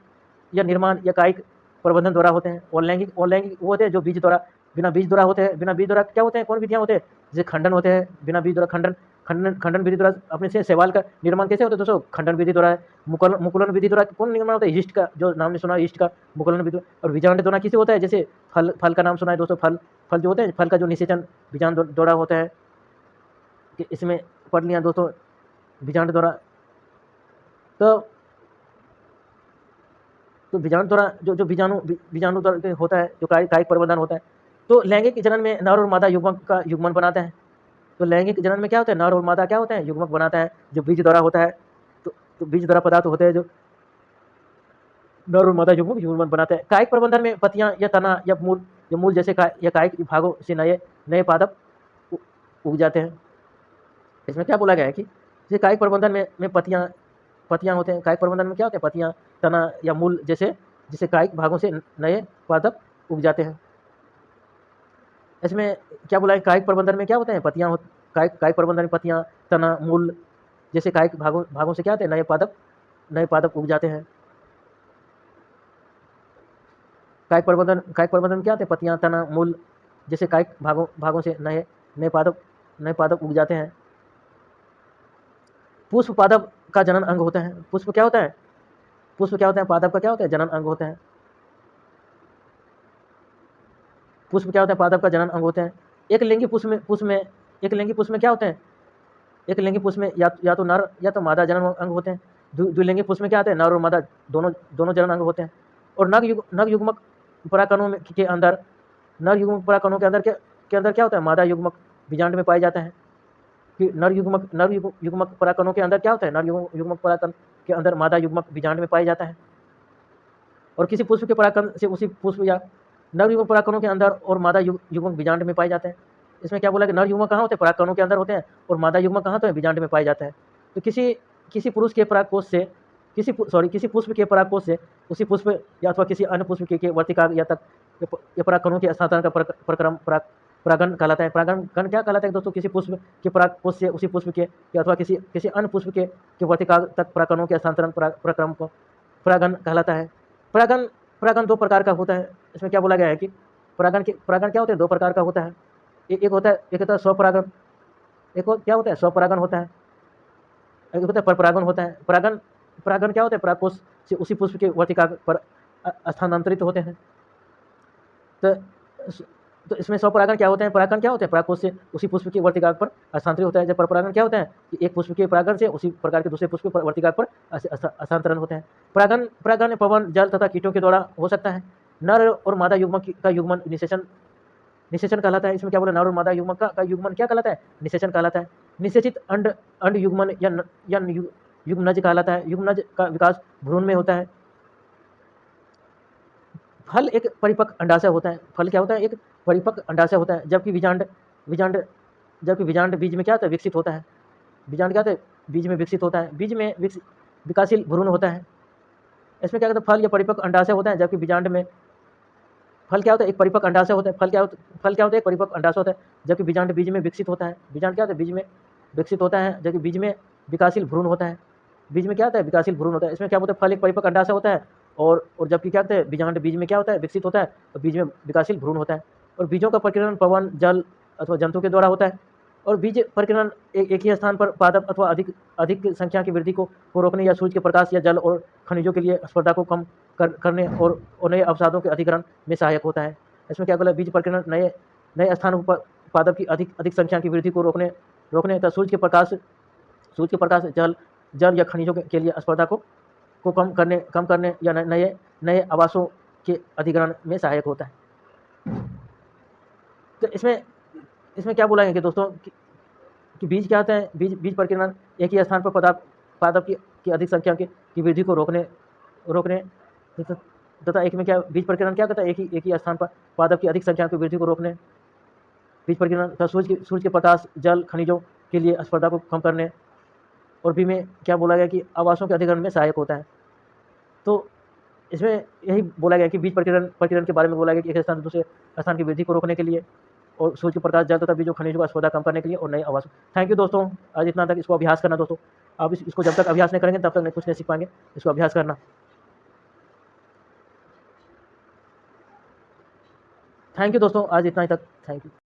या निर्माण या कायिक प्रबंधन द्वारा होते हैं। अलैंगिक वो होते हैं जो बीज द्वारा, बिना बीज द्वारा होते हैं। बिना बीज द्वारा क्या होते हैं, कौन विधियां होते हैं, जैसे खंडन होते हैं बिना बीज द्वारा। खंडन विधि द्वारा अपने से शैवाल का निर्माण कैसे होता है दोस्तों, खंडन विधि द्वारा है। मुकुलन विधि द्वारा कौन निर्माण होता है, यीस्ट का, जो नाम ने सुना यीस्ट का मुकुलन विधि। और बीजांड द्वारा किसे होता है, जैसे फल का नाम सुना है दोस्तों, फल जो होते हैं, फल का जो निषेचन बीजांड द्वारा होता है। इसमें पढ़ लिया दोस्तों बीजांड द्वारा। तो बीजाणु द्वारा जो बीजाणु द्वारा होता है, जो कायिक प्रबंधन होता है। तो लैंगिक जनन में नर और मादा युग्मक का युग्मन बनाता है। तो लैंगिक जनन में क्या होता है, नर और मादा क्या होता है, युग्मक बनाता है, जो बीज द्वारा होता है। तो बीज द्वारा पदार्थ होते हैं जो नर और मादा युग्मक बनाते हैं। कायिक प्रबंधन में पत्तियां या तना या मूल जैसे या कायिक भागों से नए पादप उग जाते हैं। इसमें क्या बोला गया है कि जैसे कायिक प्रबंधन में पत्तियां होते हैं। कायिक प्रबंधन में क्या होते हैं, पत्तियां, तना या मूल जैसे कायिक भागों से नए पादप उग जाते हैं। इसमें क्या बोला है, कायिक प्रबंधन में क्या होते हैं, कायिक प्रबंधन में पत्तियां, तना, मूल जैसे कायिक भागों से क्या होते हैं, नए पादप उग जाते हैं। कायिक प्रबंधन में क्या होते हैं, पत्तियां, तना, मूल जैसे कायिक भागों से नए पादप उग जाते हैं। पुष्प पादप का जनन अंग होता है। पुष्प क्या होता है, पादप का क्या होता है, जनन अंग होता है। पुष्प क्या होता है, पादप का जनन अंग होते हैं। एक लिंगी पुष्प में क्या होते हैं, एक लिंगी पुष्प में या तो नर या तो मादा जनन अंग होते हैं। द्विलिंगी पुष्प में क्या होते हैं, नर और मादा दोनों जनन अंग होते हैं। और नर युग्मक परागकणों के अंदर क्या होता है, मादा युग्मक बीजांड में पाया जाता है। कि नर युग्मक परागकणों के अंदर क्या होता है, नर युग्मक परागकण के अंदर मादा युग्मक बीजांड में पाया जाता है। और किसी पुष्प के परागकण से उसी पुष्प या नर युग्मक परागकणों के अंदर और मादा युग्मक बीजांड में पाए जाते हैं। इसमें क्या बोला कि नर युग्मक कहाँ होते हैं, परागकणों के अंदर होते हैं, और मादा युग्मक कहाँ होते हैं, बीजांड में पाए जाता है। तो किसी पुरुष के परागकोश से किसी पुष्प के परागकोश से उसी पुष्प या अथवा किसी अन्य पुष्प के वर्तिकाग्र या तक या परागकणों के हस्तांतरण का प्रक्रम परागण कहलाता है। परागण क्या कहलाता है दोस्तों, किसी पुष्प के परागकोश से उसी पुष्प के या अथवा किसी अन्य पुष्प के वर्तिकाग्र तक परागकणों के हस्तांतरण प्रक्रम को परागण कहलाता है। परागण दो प्रकार का होता है। इसमें क्या बोला गया है कि परागण क्या होते हैं, दो प्रकार का होता है। एक होता है स्वपरागण, एक क्या होता है, स्वपरागण होता है, एक होता है परपरागण होता है। परागण क्या होता है, परागकोश से उसी पुष्प के वर्तिकाग्र पर स्थानांतरित होते हैं। तो इसमें स्वपरागण क्या होते हैं, परागण क्या होते हैं, परागकोश से उसी पुष्प के वर्तिकाग्र पर हस्तांतरित होता है। जब परपरागण क्या होता है कि एक पुष्प के परागण से उसी प्रकार के दूसरे पुष्प के वर्तिकाग्र पर हस्तांतरण होते हैं। परागण पवन, जल तथा कीटों के द्वारा हो सकता है। नर और मादा युग्मक का युग्मन निषेचन कहलाता है। इसमें क्या बोला, नर और मादा युग्मक का युग्मन क्या कहलाता है, निषेचन कहलाता है। निषेचित अंड युग्मन या युग्मनज कहलाता है। युग्मनज का विकास भ्रूण में होता है। फल एक परिपक्व अंडाशय होता है। फल क्या होता है, एक परिपक्व अंडाशय होता है। जबकि बीजांड बीज में क्या होता है, विकसित होता है। बीजांड क्या होता है, बीज में विकसित होता है। बीज में विकासशील भ्रूण होता है। इसमें क्या कहते हैं, फल या परिपक्व अंडाशय होता है। जबकि बीजांड में फल क्या होता है, एक परिपक्व अंडाशय होता है। फल क्या होता है, एक परिपक्व अंडाशय होता है। जबकि बीजांड बीज में विकसित होता है। बीजांड क्या होता है, बीज में विकसित होता है। जबकि बीज में विकासशील भ्रूण होता है। बीज में क्या होता है, विकासशील भ्रूण होता है। इसमें क्या होता है, फल एक परिपक्व अंडाशय होता है और जबकि क्या कहते हैं, बीजांड बीज में क्या होता है, विकसित होता है और बीज में विकासशील भ्रूण होता है। और बीजों का प्रकीर्णन पवन, जल अथवा जंतु के द्वारा होता है। और बीज प्रकीर्णन एक ही स्थान पर पादप अथवा अधिक संख्या की वृद्धि को रोकने या सूर्य के प्रकाश या जल और खनिजों के लिए स्पर्धा को कम करने और नए अवसादों के अधिग्रहण में सहायक होता है। इसमें क्या बोला, बीज प्रकीर्णन नए स्थानों पर पादप की अधिक संख्या की वृद्धि को रोकने तथा सूर्य के प्रकाश जल या खनिजों के लिए स्पर्धा को कम करने या नए आवासों के अधिग्रहण में सहायक होता है। तो इसमें क्या बोला है कि दोस्तों कि बीज क्या होता है, बीज प्रकीर्णन एक ही स्थान पर पादप की अधिक संख्या की वृद्धि को रोकने तथा एक में क्या, बीज प्रकीर्णन क्या करता है, एक ही स्थान पर पादप की अधिक संख्या की वृद्धि को रोकने। बीज प्रकीर्णन तथा सूर्य के प्रकाश, जल, खनिजों के लिए स्पर्धा को कम करने। और बी में क्या बोला गया कि आवासों के अधिग्रहण में सहायक होता है। तो इसमें यही बोला गया कि बीज प्रकीर्णन के बारे में बोला गया कि एक स्थान से दूसरे स्थान की वृद्धि को रोकने के लिए और सूर्य के प्रकाश जल तथा बीजों खनिजों का सौदा कम करने के लिए और नए आवास। थैंक यू दोस्तों, आज इतना तक। इसको अभ्यास करना दोस्तों, आप इसको जब तक अभ्यास नहीं करेंगे तब तक नहीं कुछ नहीं सीख पाएंगे। इसको अभ्यास करना। थैंक यू दोस्तों, आज इतना ही तक। Thank you.